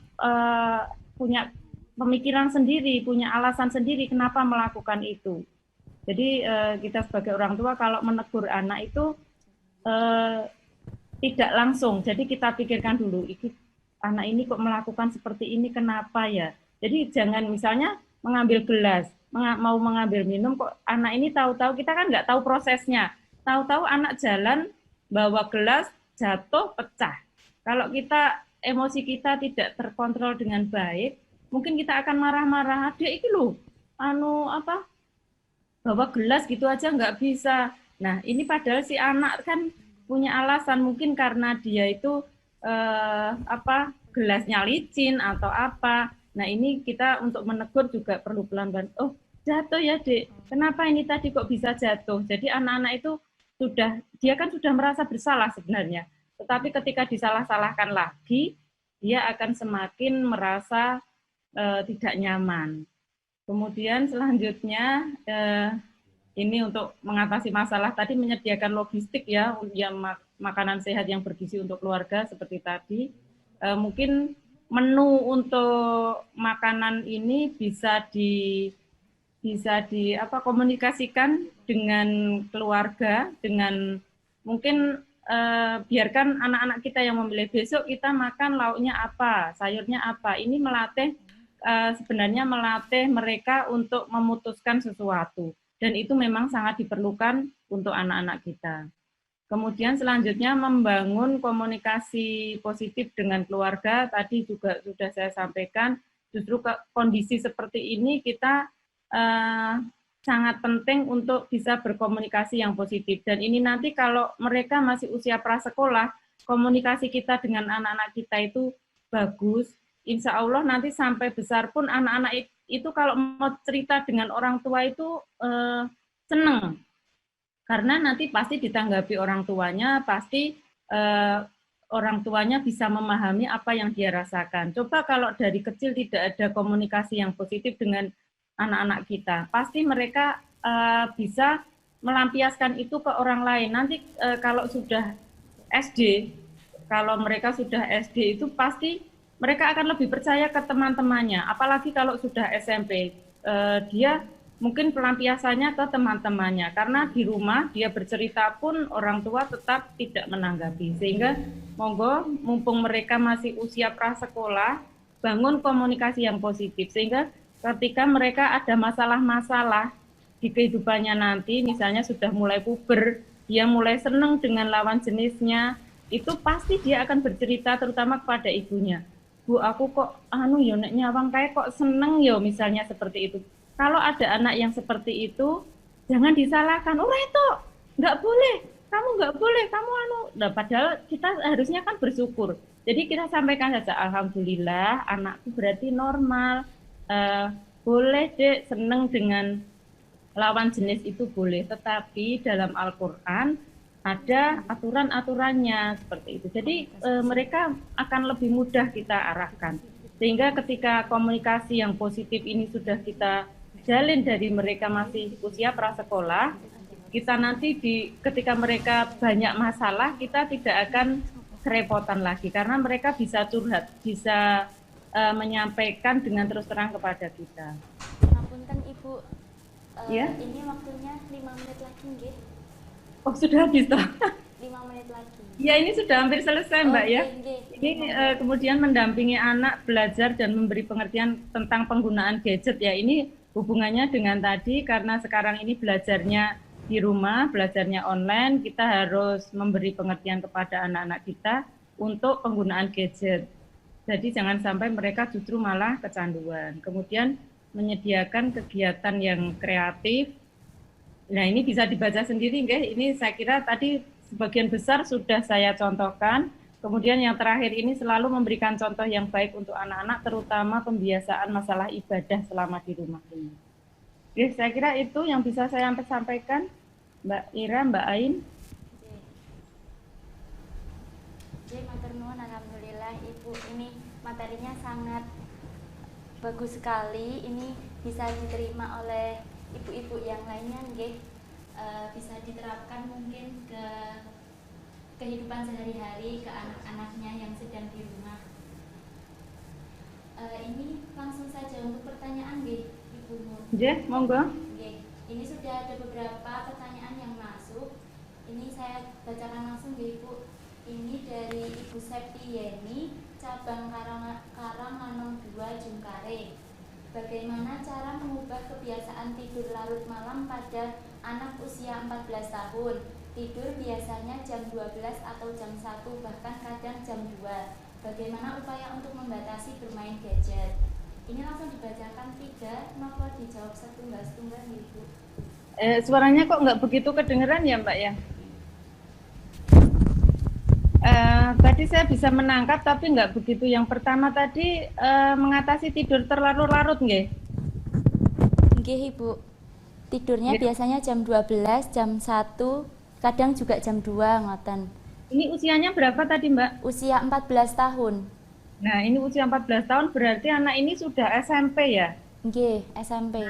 pemikiran sendiri, punya alasan sendiri kenapa melakukan itu. Jadi kita sebagai orang tua kalau menegur anak itu tidak langsung. Jadi kita pikirkan dulu, anak ini kok melakukan seperti ini, kenapa ya? Jadi jangan misalnya mengambil gelas, mau mengambil minum, kok anak ini tahu-tahu, kita kan nggak tahu prosesnya. Tahu-tahu anak jalan, bawa gelas, jatuh, pecah. Kalau emosi kita tidak terkontrol dengan baik, mungkin kita akan marah-marah, adik itu loh, bawa gelas gitu aja nggak bisa. Nah ini padahal si anak kan punya alasan, mungkin karena dia itu gelasnya licin atau apa. Nah ini kita untuk menegur juga perlu pelan-pelan. Oh jatuh ya dek, kenapa ini tadi kok bisa jatuh? Jadi anak-anak itu dia kan sudah merasa bersalah sebenarnya. Tetapi ketika disalah-salahkan lagi, dia akan semakin merasa tidak nyaman. Kemudian selanjutnya ini untuk mengatasi masalah tadi, menyediakan logistik ya, yang makanan sehat yang bergizi untuk keluarga seperti tadi. Mungkin menu untuk makanan ini bisa komunikasikan dengan keluarga, dengan mungkin biarkan anak-anak kita yang memilih, besok kita makan lauknya apa, sayurnya apa. Ini melatih sebenarnya melatih mereka untuk memutuskan sesuatu. Dan itu memang sangat diperlukan untuk anak-anak kita. Kemudian selanjutnya membangun komunikasi positif dengan keluarga. Tadi juga sudah saya sampaikan, justru kondisi seperti ini kita sangat penting untuk bisa berkomunikasi yang positif. Dan ini nanti kalau mereka masih usia prasekolah, komunikasi kita dengan anak-anak kita itu bagus. Insya Allah nanti sampai besar pun anak-anak itu kalau mau cerita dengan orang tua itu senang. Karena nanti pasti ditanggapi orang tuanya, pasti orang tuanya bisa memahami apa yang dia rasakan. Coba kalau dari kecil tidak ada komunikasi yang positif dengan anak-anak kita, pasti mereka bisa melampiaskan itu ke orang lain. Nanti kalau sudah SD, kalau mereka sudah SD itu pasti mereka akan lebih percaya ke teman-temannya. Apalagi kalau sudah SMP, dia mungkin pelampiasannya ke teman-temannya. Karena di rumah dia bercerita pun orang tua tetap tidak menanggapi. Sehingga monggo mumpung mereka masih usia prasekolah, bangun komunikasi yang positif. Sehingga ketika mereka ada masalah-masalah di kehidupannya nanti, misalnya sudah mulai puber, dia mulai senang dengan lawan jenisnya, itu pasti dia akan bercerita terutama kepada ibunya. Bu, aku kok ya nek nyawang kayak kok seneng ya, misalnya seperti itu. Kalau ada anak yang seperti itu, jangan disalahkan. Oh itu nggak boleh, kamu nggak boleh, kamu Nah, padahal kita harusnya kan bersyukur. Jadi kita sampaikan saja, alhamdulillah anakku berarti normal. Boleh dek seneng dengan lawan jenis itu boleh, tetapi dalam Al-Quran ada aturan-aturannya seperti itu. Jadi mereka akan lebih mudah kita arahkan. Sehingga ketika komunikasi yang positif ini sudah kita jalin dari mereka masih usia prasekolah, kita nanti ketika mereka banyak masalah, kita tidak akan kerepotan lagi karena mereka bisa curhat, bisa menyampaikan dengan terus terang kepada kita. Ngapunten Ibu, ya? Ini waktunya 5 menit lagi nggih. Oh sudah habis toh? 5 menit lagi. Ya ini sudah hampir selesai Mbak ya. Okay. Ini kemudian mendampingi anak belajar dan memberi pengertian tentang penggunaan gadget ya. Ini hubungannya dengan tadi karena sekarang ini belajarnya di rumah, belajarnya online, kita harus memberi pengertian kepada anak-anak kita untuk penggunaan gadget. Jadi jangan sampai mereka justru malah kecanduan. Kemudian menyediakan kegiatan yang kreatif. Nah ini bisa dibaca sendiri, nggih. Ini saya kira tadi sebagian besar sudah saya contohkan. Kemudian yang terakhir ini selalu memberikan contoh yang baik untuk anak-anak, terutama pembiasaan masalah ibadah selama di rumah ini. Oke, saya kira itu yang bisa saya sampaikan, Mbak Ira, Mbak Ain. Oke, matur nuwun, alhamdulillah Ibu, ini materinya sangat bagus sekali. Ini bisa diterima oleh ibu-ibu yang lainnya, nggih, bisa diterapkan mungkin ke kehidupan sehari-hari, ke anak-anaknya yang sedang di rumah. Ini langsung saja untuk pertanyaan, nggih, Ibu Nur. Nggih, monggo. Nggih, ini sudah ada beberapa pertanyaan yang masuk. Ini saya bacakan langsung, nggih, Ibu. Ini dari Ibu Septieni, cabang Karangmanong 2 Jungkare. Bagaimana cara mengubah kebiasaan tidur larut malam pada anak usia 14 tahun? Tidur biasanya jam 12 atau jam 1, bahkan kadang jam 2. Bagaimana upaya untuk membatasi bermain gadget? Ini langsung dibacakan 3, nopo dijawab setunggal-setunggal, Ibu. Suaranya kok nggak begitu kedengeran ya Mbak ya? Tadi saya bisa menangkap tapi nggak begitu. Yang pertama tadi mengatasi tidur terlarut-larut nggih? Nggih Ibu. Tidurnya biasanya jam 12, jam 1, kadang juga jam 2 ngoten. Ini usianya berapa tadi Mbak? Usia 14 tahun. Nah ini usia 14 tahun berarti anak ini sudah SMP ya? Nggih, SMP.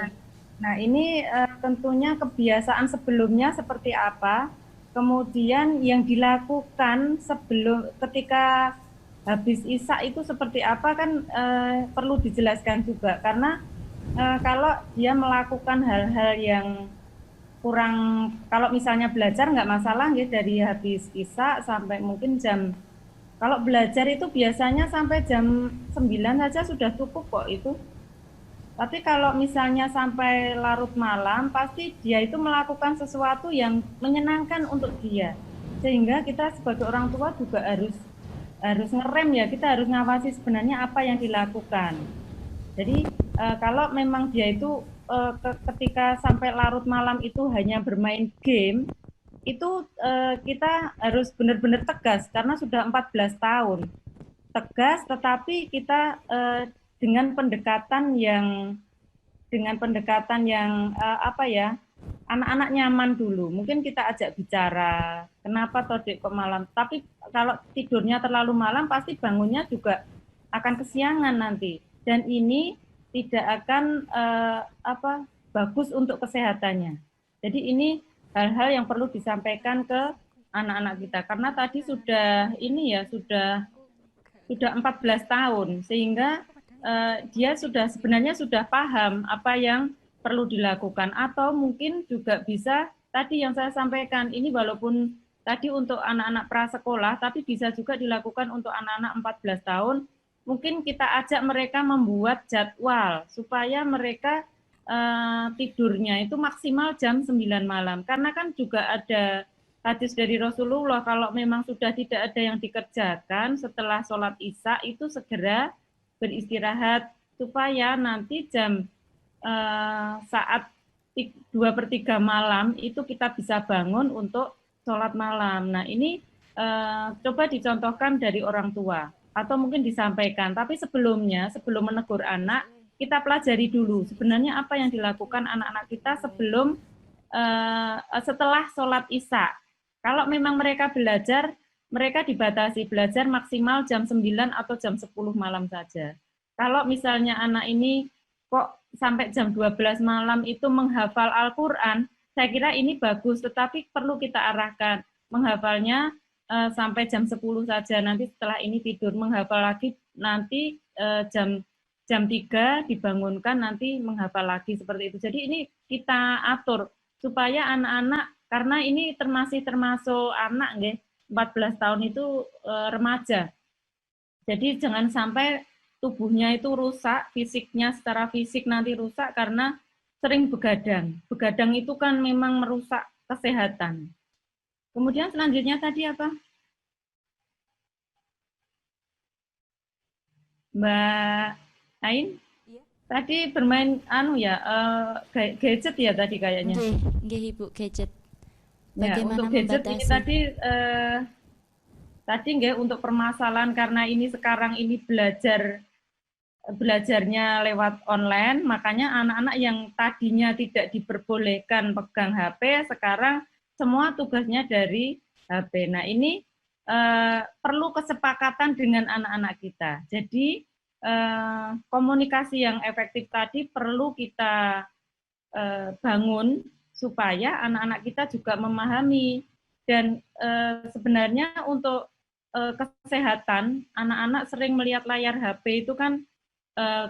Nah ini tentunya kebiasaan sebelumnya seperti apa? Kemudian yang dilakukan sebelum ketika habis Isya itu seperti apa kan perlu dijelaskan juga karena kalau dia melakukan hal-hal yang kurang, kalau misalnya belajar nggak masalah ya dari habis Isya sampai mungkin kalau belajar itu biasanya sampai jam 9 saja sudah cukup kok itu. Tapi kalau misalnya sampai larut malam, pasti dia itu melakukan sesuatu yang menyenangkan untuk dia. Sehingga kita sebagai orang tua juga harus ngerem ya, kita harus ngawasi sebenarnya apa yang dilakukan. Jadi kalau memang dia itu ketika sampai larut malam itu hanya bermain game, itu kita harus benar-benar tegas karena sudah 14 tahun. Tegas, tetapi kita dengan pendekatan yang apa ya, anak-anak nyaman dulu. Mungkin kita ajak bicara, kenapa Todik kok malam. Tapi kalau tidurnya terlalu malam, pasti bangunnya juga akan kesiangan nanti. Dan ini tidak akan bagus untuk kesehatannya. Jadi ini hal-hal yang perlu disampaikan ke anak-anak kita. Karena tadi sudah 14 tahun, sehingga dia sebenarnya sudah paham apa yang perlu dilakukan, atau mungkin juga bisa tadi yang saya sampaikan ini, walaupun tadi untuk anak-anak prasekolah, tapi bisa juga dilakukan untuk anak-anak 14 tahun. Mungkin kita ajak mereka membuat jadwal supaya mereka tidurnya itu maksimal jam 9 malam. Karena kan juga ada hadis dari Rasulullah, kalau memang sudah tidak ada yang dikerjakan setelah sholat Isya, itu segera beristirahat supaya nanti saat 2/3 malam itu kita bisa bangun untuk sholat malam. Nah ini coba dicontohkan dari orang tua atau mungkin disampaikan. Tapi sebelum menegur anak, kita pelajari dulu sebenarnya apa yang dilakukan anak-anak kita setelah sholat Isya. Kalau memang mereka belajar, mereka dibatasi belajar maksimal jam 9 atau jam 10 malam saja. Kalau misalnya anak ini kok sampai jam 12 malam itu menghafal Al-Quran, saya kira ini bagus, tetapi perlu kita arahkan menghafalnya sampai jam 10 saja. Nanti setelah ini tidur, menghafal lagi nanti jam 3 dibangunkan, nanti menghafal lagi seperti itu. Jadi ini kita atur supaya anak-anak, karena ini termasuk anak nggih, 14 tahun itu remaja. Jadi jangan sampai tubuhnya itu rusak, fisiknya secara fisik nanti rusak karena sering begadang. Begadang itu kan memang merusak kesehatan. Kemudian selanjutnya tadi apa? Mbak Ain? Tadi bermain gadget ya tadi kayaknya. Nggih, Ibu, gadget. Ya, Bagaimana untuk gadget membatasi? ini tadi nggak, untuk permasalahan karena ini sekarang ini belajarnya lewat online, makanya anak-anak yang tadinya tidak diperbolehkan pegang HP, sekarang semua tugasnya dari HP. Nah ini perlu kesepakatan dengan anak-anak kita. Jadi komunikasi yang efektif tadi perlu kita bangun supaya anak-anak kita juga memahami. Dan sebenarnya untuk kesehatan, anak-anak sering melihat layar HP itu kan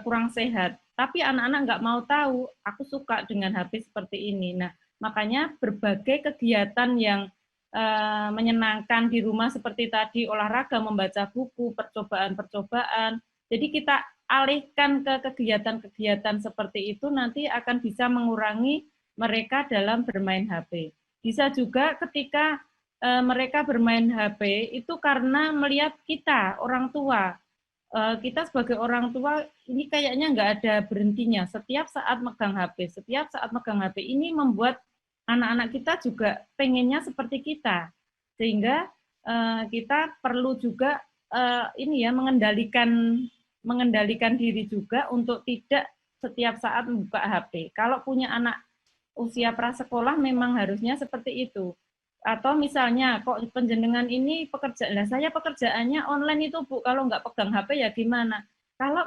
kurang sehat. Tapi anak-anak nggak mau tahu, aku suka dengan HP seperti ini. Nah, makanya berbagai kegiatan yang menyenangkan di rumah seperti tadi, olahraga, membaca buku, percobaan-percobaan. Jadi kita alihkan ke kegiatan-kegiatan seperti itu, nanti akan bisa mengurangi mereka dalam bermain HP. Bisa juga ketika mereka bermain HP itu karena melihat kita, orang tua. Kita sebagai orang tua ini kayaknya nggak ada berhentinya. Setiap saat megang HP ini membuat anak-anak kita juga pengennya seperti kita. Sehingga kita perlu juga mengendalikan diri juga untuk tidak setiap saat membuka HP. Kalau punya anak usia prasekolah memang harusnya seperti itu. Atau misalnya, kok penjenengan ini saya pekerjaannya online itu Bu, kalau nggak pegang HP ya gimana? Kalau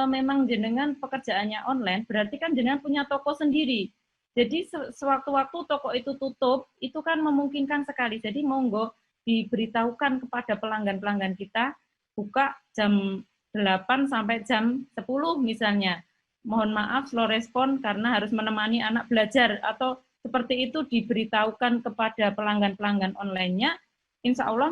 memang jenengan pekerjaannya online, berarti kan jenengan punya toko sendiri. Jadi sewaktu-waktu toko itu tutup, itu kan memungkinkan sekali. Jadi monggo diberitahukan kepada pelanggan-pelanggan kita, buka jam 8 sampai jam 10 misalnya. Mohon maaf slow respon karena harus menemani anak belajar, atau seperti itu diberitahukan kepada pelanggan-pelanggan online-nya, insya Allah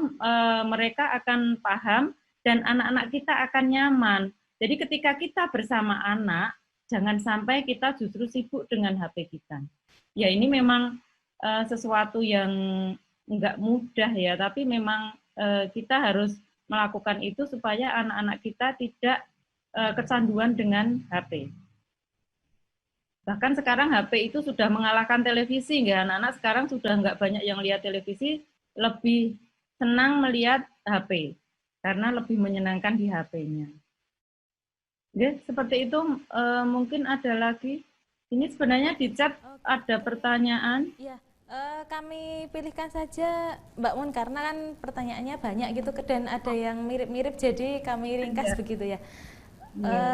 mereka akan paham dan anak-anak kita akan nyaman. Jadi ketika kita bersama anak, jangan sampai kita justru sibuk dengan HP kita. Ya ini memang sesuatu yang nggak mudah ya, tapi memang kita harus melakukan itu supaya anak-anak kita tidak kecanduan dengan HP. Bahkan sekarang HP itu sudah mengalahkan televisi, nggak? Anak-anak sekarang sudah nggak banyak yang lihat televisi, lebih senang melihat HP karena lebih menyenangkan di HP-nya. Ya, seperti itu. Mungkin ada lagi. Ini sebenarnya di chat ada pertanyaan. Ya, kami pilihkan saja Mbak Mun karena kan pertanyaannya banyak gitu dan ada yang mirip-mirip jadi kami ringkas begitu ya.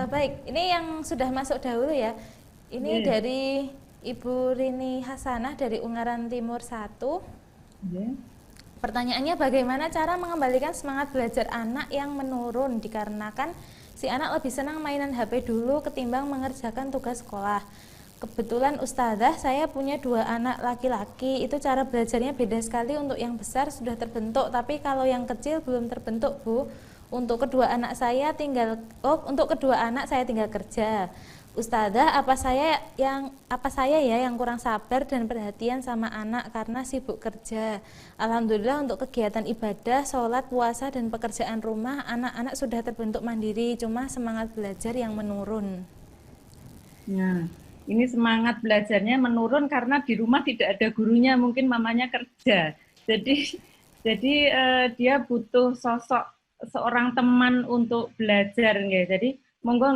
Baik, ini yang sudah masuk dahulu ya. Ini dari Ibu Rini Hasanah dari Ungaran Timur 1. Pertanyaannya, bagaimana cara mengembalikan semangat belajar anak yang menurun dikarenakan si anak lebih senang mainan HP dulu ketimbang mengerjakan tugas sekolah. Kebetulan Ustazah, saya punya 2 anak laki-laki, itu cara belajarnya beda sekali. Untuk yang besar sudah terbentuk, tapi kalau yang kecil belum terbentuk, Bu. Untuk kedua anak saya tinggal kerja. Ustazah, apa saya ya yang kurang sabar dan perhatian sama anak karena sibuk kerja. Alhamdulillah untuk kegiatan ibadah, sholat, puasa, dan pekerjaan rumah, anak-anak sudah terbentuk mandiri, cuma semangat belajar yang menurun. Nah, ini semangat belajarnya menurun karena di rumah tidak ada gurunya, mungkin mamanya kerja. Jadi dia butuh sosok seorang teman untuk belajar, nggih. Jadi monggo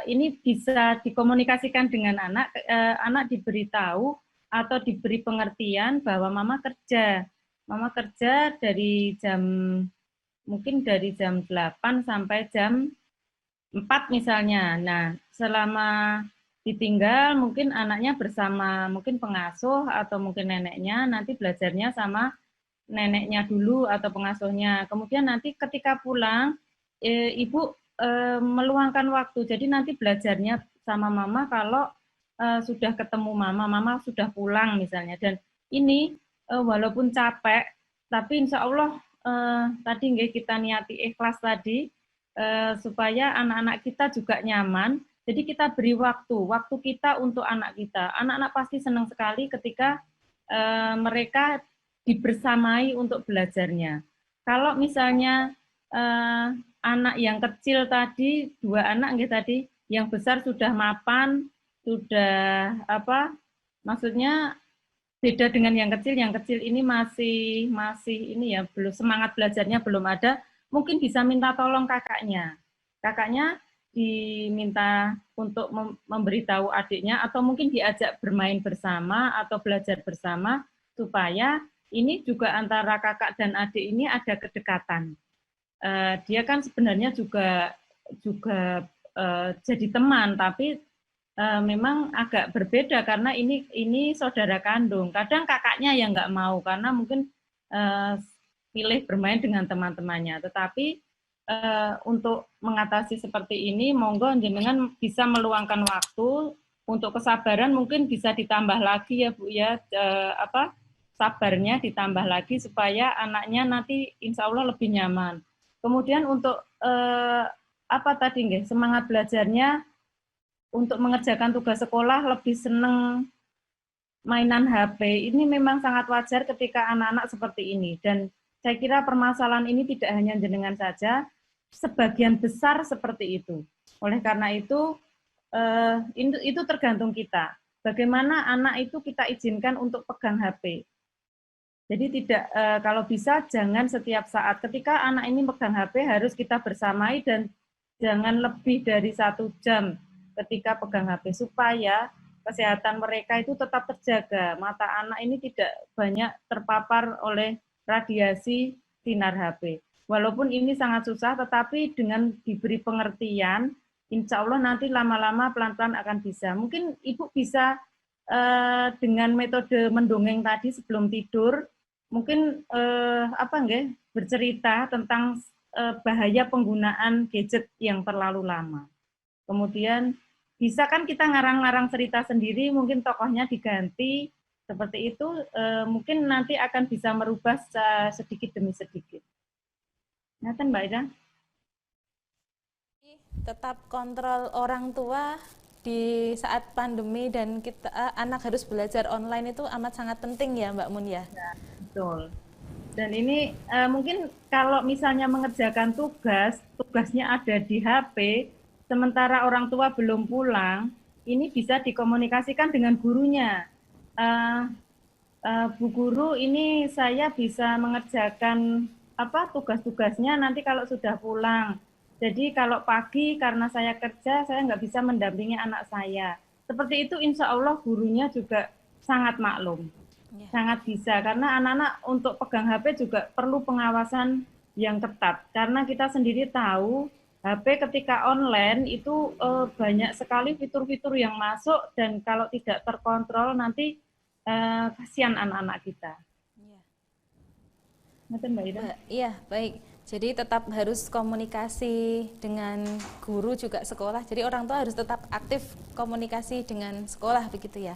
ini bisa dikomunikasikan dengan anak, anak diberitahu atau diberi pengertian bahwa mama kerja dari jam 8 sampai jam 4 misalnya. Nah, selama ditinggal mungkin anaknya bersama mungkin pengasuh atau mungkin neneknya, nanti belajarnya sama neneknya dulu atau pengasuhnya. Kemudian nanti ketika pulang, ibu meluangkan waktu. Jadi nanti belajarnya sama mama kalau sudah ketemu mama sudah pulang misalnya. Dan ini walaupun capek, tapi insya Allah tadi kita niati ikhlas tadi supaya anak-anak kita juga nyaman. Jadi kita beri waktu kita untuk anak kita. Anak-anak pasti senang sekali ketika mereka dibersamai untuk belajarnya. Kalau misalnya anak yang kecil tadi, 2 anak tadi, yang besar sudah mapan, sudah maksudnya beda dengan yang kecil ini masih ini ya, belum semangat belajarnya belum ada, mungkin bisa minta tolong kakaknya. Kakaknya diminta untuk memberitahu adiknya atau mungkin diajak bermain bersama atau belajar bersama supaya ini juga antara kakak dan adik ini ada kedekatan. Dia kan sebenarnya juga jadi teman, tapi memang agak berbeda karena ini saudara kandung. Kadang kakaknya yang nggak mau karena mungkin pilih bermain dengan teman-temannya. Tetapi untuk mengatasi seperti ini, monggo jenengan bisa meluangkan waktu untuk kesabaran, mungkin bisa ditambah lagi ya Bu ya, sabarnya ditambah lagi supaya anaknya nanti insya Allah lebih nyaman. Kemudian untuk semangat belajarnya untuk mengerjakan tugas sekolah lebih senang mainan HP. Ini memang sangat wajar ketika anak-anak seperti ini. Dan saya kira permasalahan ini tidak hanya jenengan saja, sebagian besar seperti itu. Oleh karena itu tergantung kita. Bagaimana anak itu kita izinkan untuk pegang HP. Jadi tidak, kalau bisa jangan setiap saat. Ketika anak ini pegang HP harus kita bersamai dan jangan lebih dari 1 jam ketika pegang HP supaya kesehatan mereka itu tetap terjaga. Mata anak ini tidak banyak terpapar oleh radiasi sinar HP. Walaupun ini sangat susah, tetapi dengan diberi pengertian, insya Allah nanti lama-lama pelan-pelan akan bisa. Mungkin Ibu bisa dengan metode mendongeng tadi sebelum tidur, mungkin bercerita tentang bahaya penggunaan gadget yang terlalu lama. Kemudian bisa kan kita ngarang-ngarang cerita sendiri, mungkin tokohnya diganti, seperti itu mungkin nanti akan bisa merubah sedikit demi sedikit. Ngaten Mbak Ida? Tetap kontrol orang tua di saat pandemi dan kita anak harus belajar online itu amat sangat penting ya Mbak Mun ya. Ya, betul. Dan ini mungkin kalau misalnya mengerjakan tugasnya ada di HP, sementara orang tua belum pulang, ini bisa dikomunikasikan dengan gurunya. Eh, Bu Guru, ini saya bisa mengerjakan apa tugas-tugasnya nanti kalau sudah pulang. Jadi kalau pagi karena saya kerja, saya nggak bisa mendampingi anak saya. Seperti itu insya Allah gurunya juga sangat maklum, Ya. sangat bisa. Karena anak-anak untuk pegang HP juga perlu pengawasan yang ketat. Karena kita sendiri tahu HP ketika online itu banyak sekali fitur-fitur yang masuk dan kalau tidak terkontrol nanti kasihan anak-anak kita. Ya. Betul Mbak Ida? Iya, baik. Jadi tetap harus komunikasi dengan guru juga sekolah. Jadi orang tua harus tetap aktif komunikasi dengan sekolah begitu ya.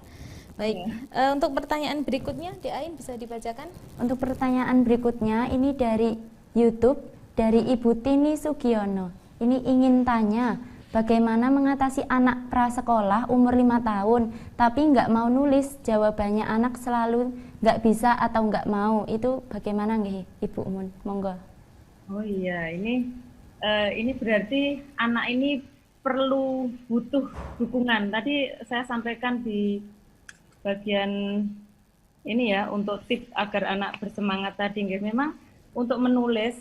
Baik. Untuk pertanyaan berikutnya, Di Ain bisa dibacakan? Untuk pertanyaan berikutnya ini dari YouTube dari Ibu Tini Sugiono. Ini ingin tanya, bagaimana mengatasi anak prasekolah umur 5 tahun tapi nggak mau nulis, jawabannya anak selalu nggak bisa atau nggak mau. Itu bagaimana nggih Ibu Mun? Monggo. Oh iya, ini berarti anak ini butuh dukungan. Tadi saya sampaikan di bagian ini ya untuk tips agar anak bersemangat tadi. Memang untuk menulis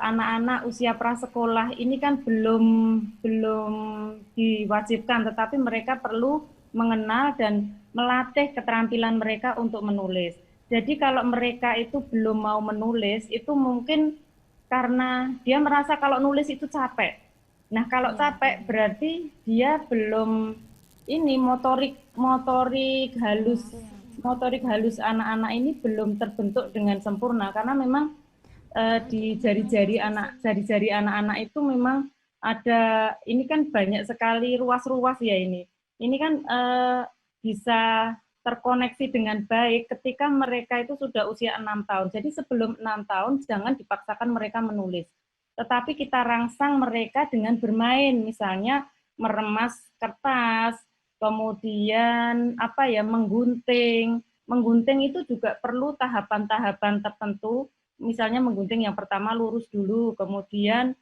anak-anak usia prasekolah ini kan belum diwajibkan, tetapi mereka perlu mengenal dan melatih keterampilan mereka untuk menulis. Jadi kalau mereka itu belum mau menulis, itu mungkin karena dia merasa kalau nulis itu capek. Nah, kalau capek berarti dia belum ini motorik halus anak-anak ini belum terbentuk dengan sempurna karena memang di jari-jari anak-anak itu memang ada ini kan banyak sekali ruas-ruas ya ini. Ini kan bisa terkoneksi dengan baik ketika mereka itu sudah usia 6 tahun. Jadi sebelum 6 tahun jangan dipaksakan mereka menulis. Tetapi kita rangsang mereka dengan bermain, misalnya meremas kertas, kemudian menggunting. Menggunting itu juga perlu tahapan-tahapan tertentu. Misalnya menggunting yang pertama lurus dulu, kemudian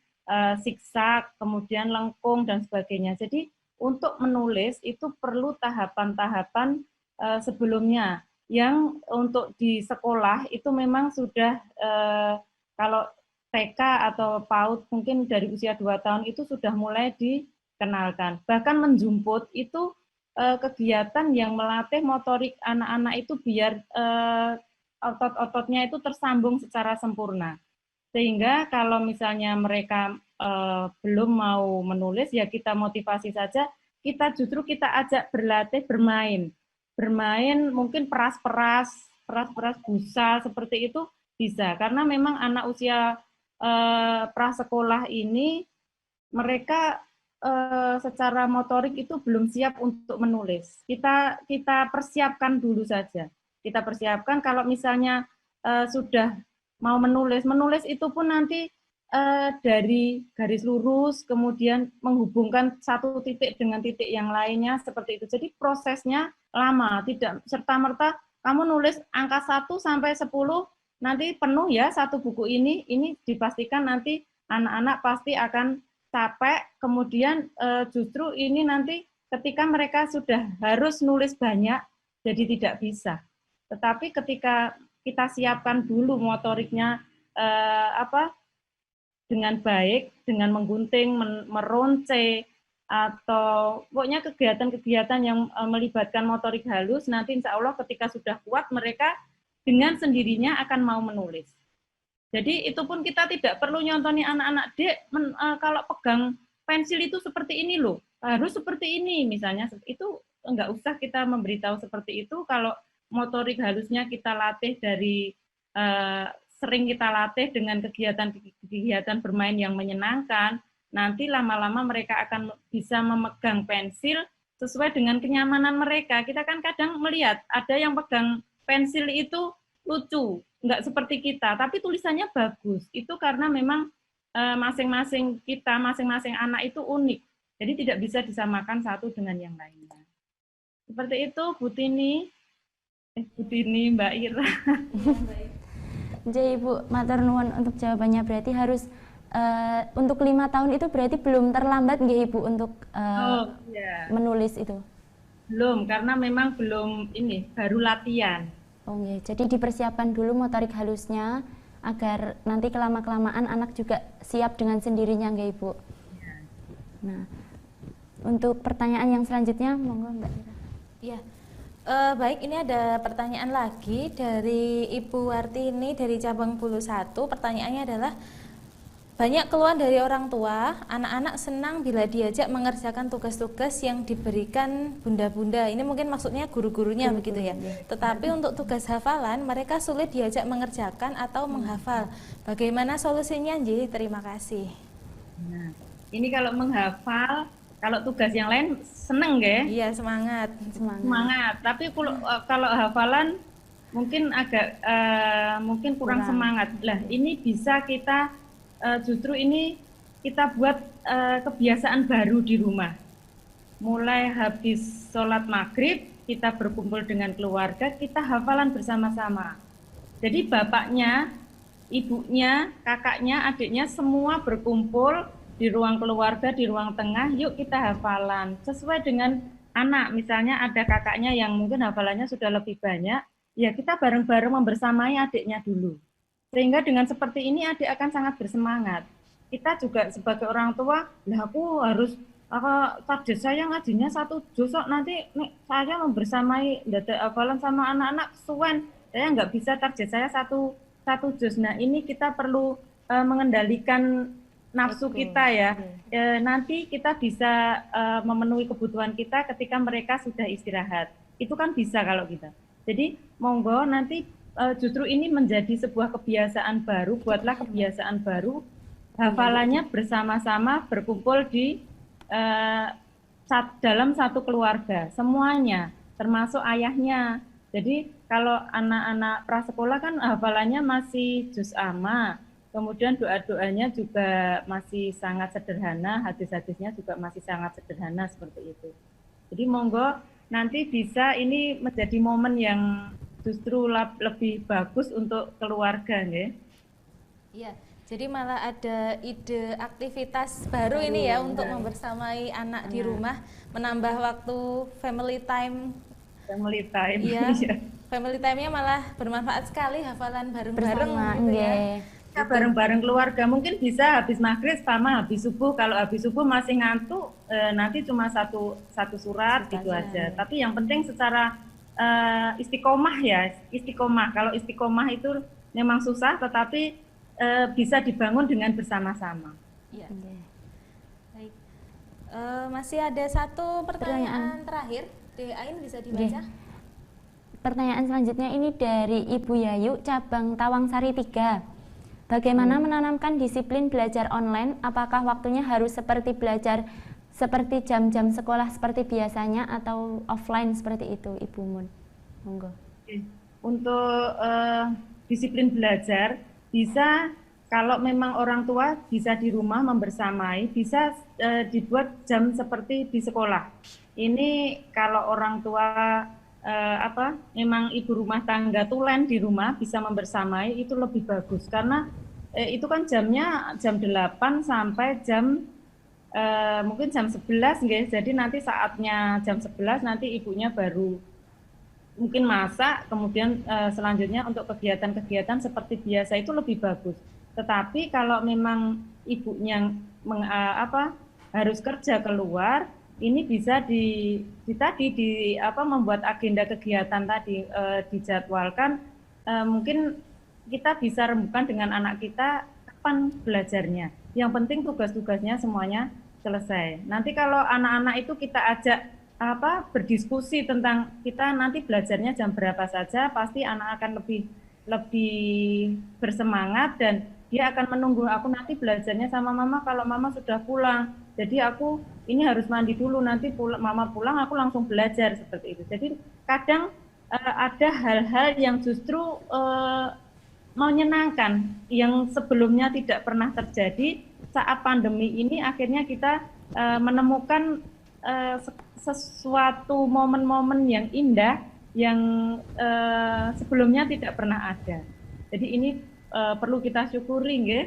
zigzag, kemudian lengkung dan sebagainya. Jadi untuk menulis itu perlu tahapan-tahapan sebelumnya yang untuk di sekolah itu memang sudah kalau TK atau PAUD mungkin dari usia 2 tahun itu sudah mulai dikenalkan. Bahkan menjumput itu kegiatan yang melatih motorik anak-anak itu biar otot-ototnya itu tersambung secara sempurna. Sehingga kalau misalnya mereka belum mau menulis ya kita motivasi saja, kita ajak berlatih bermain mungkin peras-peras busa seperti itu bisa karena memang anak usia prasekolah ini mereka secara motorik itu belum siap untuk menulis. Kita persiapkan dulu saja. Kita persiapkan kalau misalnya sudah mau menulis itu pun nanti dari garis lurus, kemudian menghubungkan satu titik dengan titik yang lainnya, seperti itu. Jadi prosesnya lama, tidak serta-merta kamu nulis angka 1 sampai 10, nanti penuh ya satu buku ini dipastikan nanti anak-anak pasti akan capek, kemudian justru ini nanti ketika mereka sudah harus nulis banyak, jadi tidak bisa. Tetapi ketika kita siapkan dulu motoriknya, dengan baik, dengan menggunting, meronce, atau pokoknya kegiatan-kegiatan yang melibatkan motorik halus, nanti insya Allah ketika sudah kuat, mereka dengan sendirinya akan mau menulis. Jadi itu pun kita tidak perlu nyontoni anak-anak, Dek, kalau pegang pensil itu seperti ini loh, harus seperti ini misalnya, itu enggak usah kita memberitahu seperti itu, kalau motorik halusnya kita latih dari sering kita latih dengan kegiatan bermain yang menyenangkan, nanti lama-lama mereka akan bisa memegang pensil sesuai dengan kenyamanan mereka. Kita kan kadang melihat ada yang pegang pensil itu lucu, nggak seperti kita, tapi tulisannya bagus. Itu karena memang masing-masing anak itu unik. Jadi tidak bisa disamakan satu dengan yang lainnya. Seperti itu Bu Tini, Mbak Ira. Jadi Ibu, matur nuwun untuk jawabannya. Berarti harus untuk 5 tahun itu berarti belum terlambat nggih Ibu untuk menulis itu? Belum, karena memang belum ini, baru latihan. Oh iya, jadi dipersiapkan dulu motorik halusnya agar nanti kelama-kelamaan anak juga siap dengan sendirinya nggak Ibu? Ya. Nah, untuk pertanyaan yang selanjutnya, monggo Mbak Ira. Ya, baik, ini ada pertanyaan lagi dari Ibu Wartini dari cabang Bulu 1. Pertanyaannya adalah, banyak keluhan dari orang tua, anak-anak senang bila diajak mengerjakan tugas-tugas yang diberikan bunda-bunda. Ini mungkin maksudnya guru-gurunya begitu ya. Tetapi untuk tugas hafalan, mereka sulit diajak mengerjakan atau menghafal. Bagaimana solusinya, Nji? Terima kasih. Nah, ini kalau menghafal, kalau tugas yang lain seneng ya? Iya, semangat. Tapi kalau hafalan mungkin agak mungkin kurang semangat. Lah, ini bisa kita justru ini kita buat kebiasaan baru di rumah. Mulai habis sholat maghrib, kita berkumpul dengan keluarga, kita hafalan bersama-sama. Jadi bapaknya, ibunya, kakaknya, adiknya semua berkumpul di ruang keluarga, di ruang tengah, yuk kita hafalan. Sesuai dengan anak, misalnya ada kakaknya yang mungkin hafalannya sudah lebih banyak, ya kita bareng-bareng membersamai adiknya dulu. Sehingga dengan seperti ini adik akan sangat bersemangat. Kita juga sebagai orang tua, lah aku harus target saya ngajinya 1 juz, nanti saya membersamai hafalan sama anak-anak suwen. Saya nggak bisa target saya satu juz. Nah ini kita perlu mengendalikan nafsu kita ya. Nanti kita bisa memenuhi kebutuhan kita ketika mereka sudah istirahat. Itu kan bisa kalau kita. Jadi monggo nanti justru ini menjadi sebuah kebiasaan baru, buatlah kebiasaan baru, hafalannya bersama-sama berkumpul di dalam satu keluarga, semuanya, termasuk ayahnya. Jadi kalau anak-anak prasekolah kan hafalannya masih juz amma, kemudian doa-doanya juga masih sangat sederhana, hadis-hadisnya juga masih sangat sederhana seperti itu. Jadi monggo nanti bisa ini menjadi momen yang justru lebih bagus untuk keluarga ya. Iya, jadi malah ada ide aktivitas baru ini ya untuk membersamai anak di rumah, menambah waktu family time. Iya. Family time-nya malah bermanfaat sekali, hafalan bareng-bareng gitu ya. Kita bareng-bareng keluarga, mungkin bisa habis maghrib sama habis subuh. Kalau habis subuh masih ngantuk, nanti cuma satu surat gitu aja. Tapi yang penting secara istiqomah ya, istiqomah. Kalau istiqomah itu memang susah, tetapi bisa dibangun dengan bersama-sama. Iya. Baik. Masih ada satu pertanyaan terakhir, Ain bisa dibaca? Pertanyaan selanjutnya ini dari Ibu Yayu, cabang Tawangsari 3. Bagaimana menanamkan disiplin belajar online? Apakah waktunya harus seperti belajar seperti jam-jam sekolah seperti biasanya atau offline seperti itu, Ibu Mun? Monggo. Untuk disiplin belajar bisa, kalau memang orang tua bisa di rumah membersamai, bisa dibuat jam seperti di sekolah. Ini kalau orang tua memang ibu rumah tangga tulen di rumah bisa membersamai, itu lebih bagus karena itu kan jamnya jam 8 sampai jam mungkin jam 11 nggih. Jadi nanti saatnya jam 11 nanti ibunya baru mungkin masak, kemudian selanjutnya untuk kegiatan-kegiatan seperti biasa itu lebih bagus. Tetapi kalau memang ibunya harus kerja keluar, ini bisa membuat agenda kegiatan tadi dijadwalkan, mungkin kita bisa rembukan dengan anak kita kapan belajarnya. Yang penting tugas-tugasnya semuanya selesai. Nanti kalau anak-anak itu kita ajak berdiskusi tentang kita nanti belajarnya jam berapa saja, pasti anak akan lebih bersemangat dan dia akan menunggu, aku nanti belajarnya sama mama kalau mama sudah pulang. Jadi aku ini harus mandi dulu, nanti mama pulang aku langsung belajar, seperti itu. Jadi kadang ada hal-hal yang justru menyenangkan yang sebelumnya tidak pernah terjadi, saat pandemi ini akhirnya kita menemukan sesuatu momen-momen yang indah yang sebelumnya tidak pernah ada. Jadi ini perlu kita syukuri, nggih.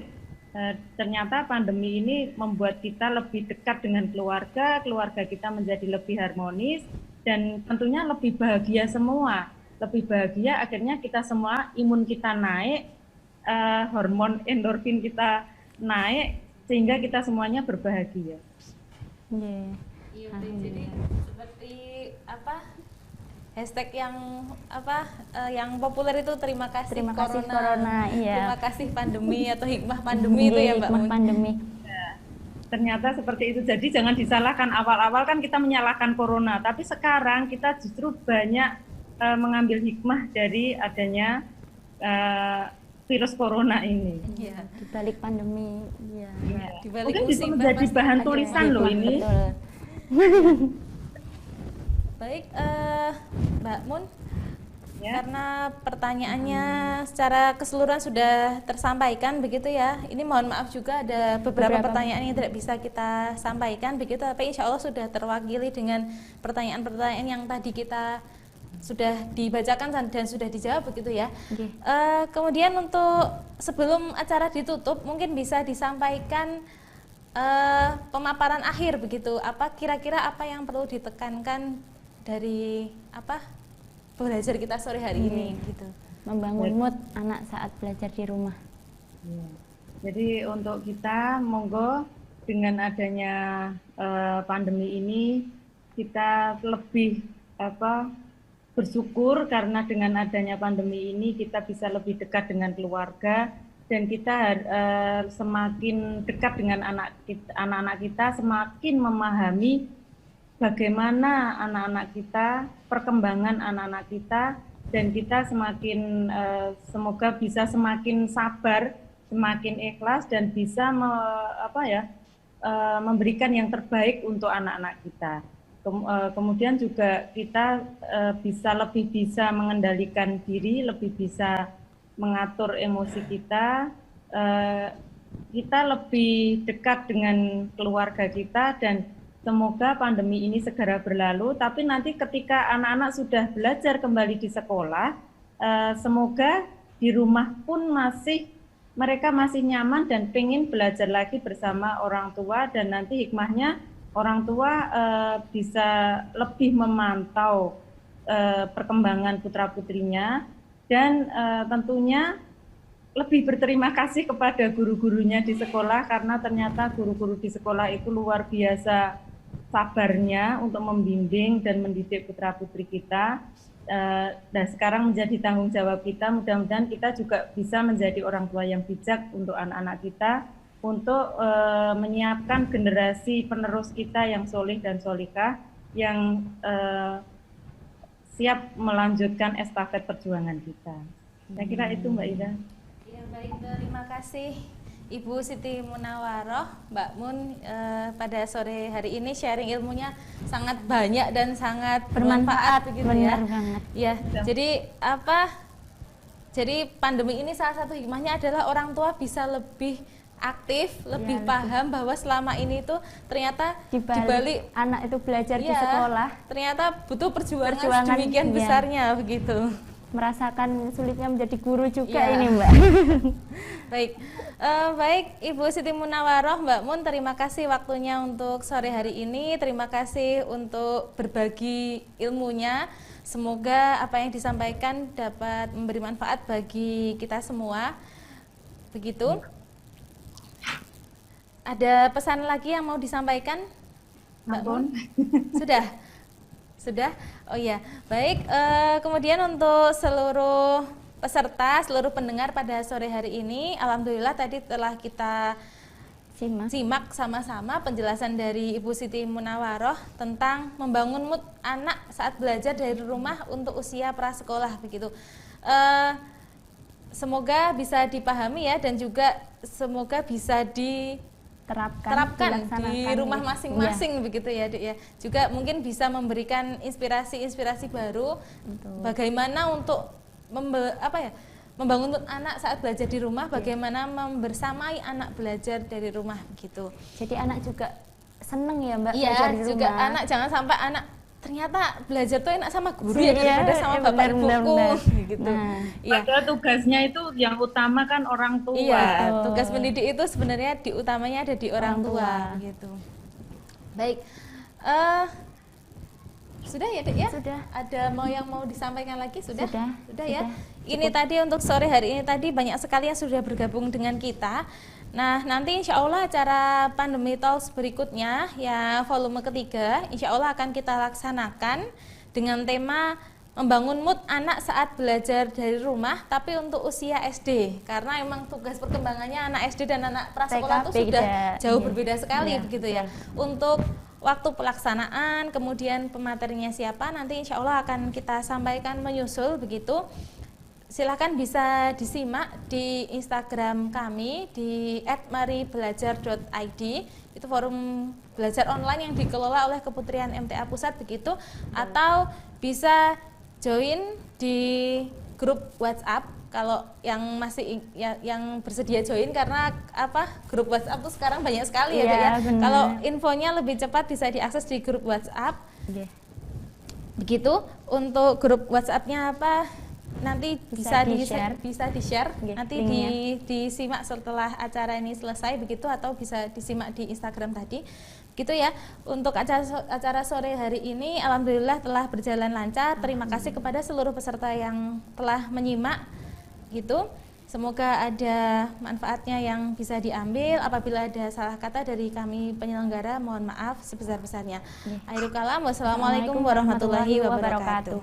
Ternyata pandemi ini membuat kita lebih dekat dengan keluarga, keluarga kita menjadi lebih harmonis, dan tentunya lebih bahagia semua. Lebih bahagia, akhirnya kita semua imun kita naik, hormon endorfin kita naik, sehingga kita semuanya berbahagia. Iya, jadi seperti apa? Hashtag yang apa yang populer itu terima kasih corona, iya. Terima kasih pandemi atau hikmah pandemi itu ya Mbak Hikmah Mun. pandemi. Ya, ternyata seperti itu. Jadi jangan disalahkan, awal-awal kan kita menyalahkan corona, tapi sekarang kita justru banyak mengambil hikmah dari adanya virus corona ini. Iya. Di balik pandemi, iya. Di balik Mungkin bisa musibah menjadi pasti bahan ada tulisan hikmah. loh ini. Betul. Baik, Mbak Mun, Ya. karena pertanyaannya secara keseluruhan sudah tersampaikan begitu ya. Ini mohon maaf juga ada beberapa pertanyaan yang tidak bisa kita sampaikan begitu, tapi insya Allah sudah terwakili dengan pertanyaan-pertanyaan yang tadi kita sudah dibacakan dan sudah dijawab begitu ya. Oke. Kemudian untuk sebelum acara ditutup mungkin bisa disampaikan pemaparan akhir begitu. Apa kira-kira apa yang perlu ditekankan dari apa belajar kita sore hari ini gitu. Membangun mood anak saat belajar di rumah. Ya. Jadi untuk kita monggo dengan adanya pandemi ini kita lebih bersyukur karena dengan adanya pandemi ini kita bisa lebih dekat dengan keluarga dan kita semakin dekat dengan anak-anak kita, semakin memahami bagaimana anak-anak kita, perkembangan anak-anak kita, dan kita semakin semoga bisa semakin sabar, semakin ikhlas dan bisa memberikan yang terbaik untuk anak-anak kita. Kemudian juga kita lebih bisa mengendalikan diri, lebih bisa mengatur emosi kita, kita lebih dekat dengan keluarga kita dan semoga pandemi ini segera berlalu, tapi nanti ketika anak-anak sudah belajar kembali di sekolah, semoga di rumah pun mereka masih nyaman dan pengen belajar lagi bersama orang tua, dan nanti hikmahnya orang tua bisa lebih memantau perkembangan putra-putrinya, dan tentunya lebih berterima kasih kepada guru-gurunya di sekolah, karena ternyata guru-guru di sekolah itu luar biasa sabarnya untuk membimbing dan mendidik putra-putri kita. Dan sekarang menjadi tanggung jawab kita, mudah-mudahan kita juga bisa menjadi orang tua yang bijak untuk anak-anak kita, untuk menyiapkan generasi penerus kita yang solih dan solikah, yang siap melanjutkan estafet perjuangan kita. Saya kira itu Mbak Ida. Ya baik, terima kasih Ibu Siti Munawaroh, Mbak Mun, pada sore hari ini sharing ilmunya sangat banyak dan sangat bermanfaat begitu ya. Benar banget. Ya, jadi apa? Jadi pandemi ini salah satu hikmahnya adalah orang tua bisa lebih aktif, lebih paham bahwa selama ini tuh ternyata dibalik anak itu belajar di ya, sekolah, ternyata butuh perjuangan sedemikian besarnya begitu. Merasakan sulitnya menjadi guru juga Ya. ini Mbak. Baik, baik Ibu Siti Munawaroh, Mbak Mun, terima kasih waktunya untuk sore hari ini. Terima kasih untuk berbagi ilmunya. Semoga apa yang disampaikan dapat memberi manfaat bagi kita semua. Begitu. Ada pesan lagi yang mau disampaikan, Mbak Mun? Sudah? Oh iya, baik. Kemudian untuk seluruh peserta, seluruh pendengar pada sore hari ini, alhamdulillah tadi telah kita simak sama-sama penjelasan dari Ibu Siti Munawaroh tentang membangun mood anak saat belajar dari rumah untuk usia prasekolah begitu. Semoga bisa dipahami ya, dan juga semoga bisa terapkan di rumah masing-masing begitu ya Dek ya. Juga mungkin bisa memberikan inspirasi-inspirasi baru. Betul. Bagaimana untuk membangun mood anak saat belajar di rumah, bagaimana membersamai anak belajar dari rumah gitu. Jadi anak juga seneng ya Mbak Iya, belajar di juga rumah. anak jangan sampai anak ternyata belajar tuh enak sama guru ya daripada sama bapak ibuku gitu. Iya. Padahal tugasnya itu yang utama kan orang tua. Iya, tugas mendidik itu sebenarnya utamanya ada di orang tua gitu. Baik. Sudah ya, Dek ya? Sudah. Ada yang mau disampaikan lagi? Sudah? Sudah Ya. cukup. Ini tadi untuk sore hari ini tadi banyak sekali yang sudah bergabung dengan kita. Nah, nanti insya Allah acara Pandemi Talks berikutnya, ya volume ketiga, insya Allah akan kita laksanakan dengan tema membangun mood anak saat belajar dari rumah, tapi untuk usia SD. Karena emang tugas perkembangannya anak SD dan anak prasekolah itu sudah jauh berbeda sekali begitu ya. Untuk waktu pelaksanaan, kemudian pematerinya siapa, nanti insya Allah akan kita sampaikan menyusul begitu. Silahkan bisa disimak di Instagram kami di @maribelajar.id. Itu forum belajar online yang dikelola oleh Keputrian MTA Pusat begitu. Atau bisa join di grup WhatsApp kalau yang masih yang bersedia join, karena grup WhatsApp tuh sekarang banyak sekali ya. Kalau infonya lebih cepat bisa diakses di grup WhatsApp. Begitu. Untuk grup WhatsApp-nya nanti bisa di-share nanti disimak setelah acara ini selesai begitu, atau bisa disimak di Instagram tadi gitu ya. Untuk acara sore hari ini alhamdulillah telah berjalan lancar. Terima kasih kepada seluruh peserta yang telah menyimak gitu. Semoga ada manfaatnya yang bisa diambil. Apabila ada salah kata dari kami penyelenggara, mohon maaf sebesar-besarnya. Akhirul kalam, wassalamualaikum warahmatullahi wabarakatuh.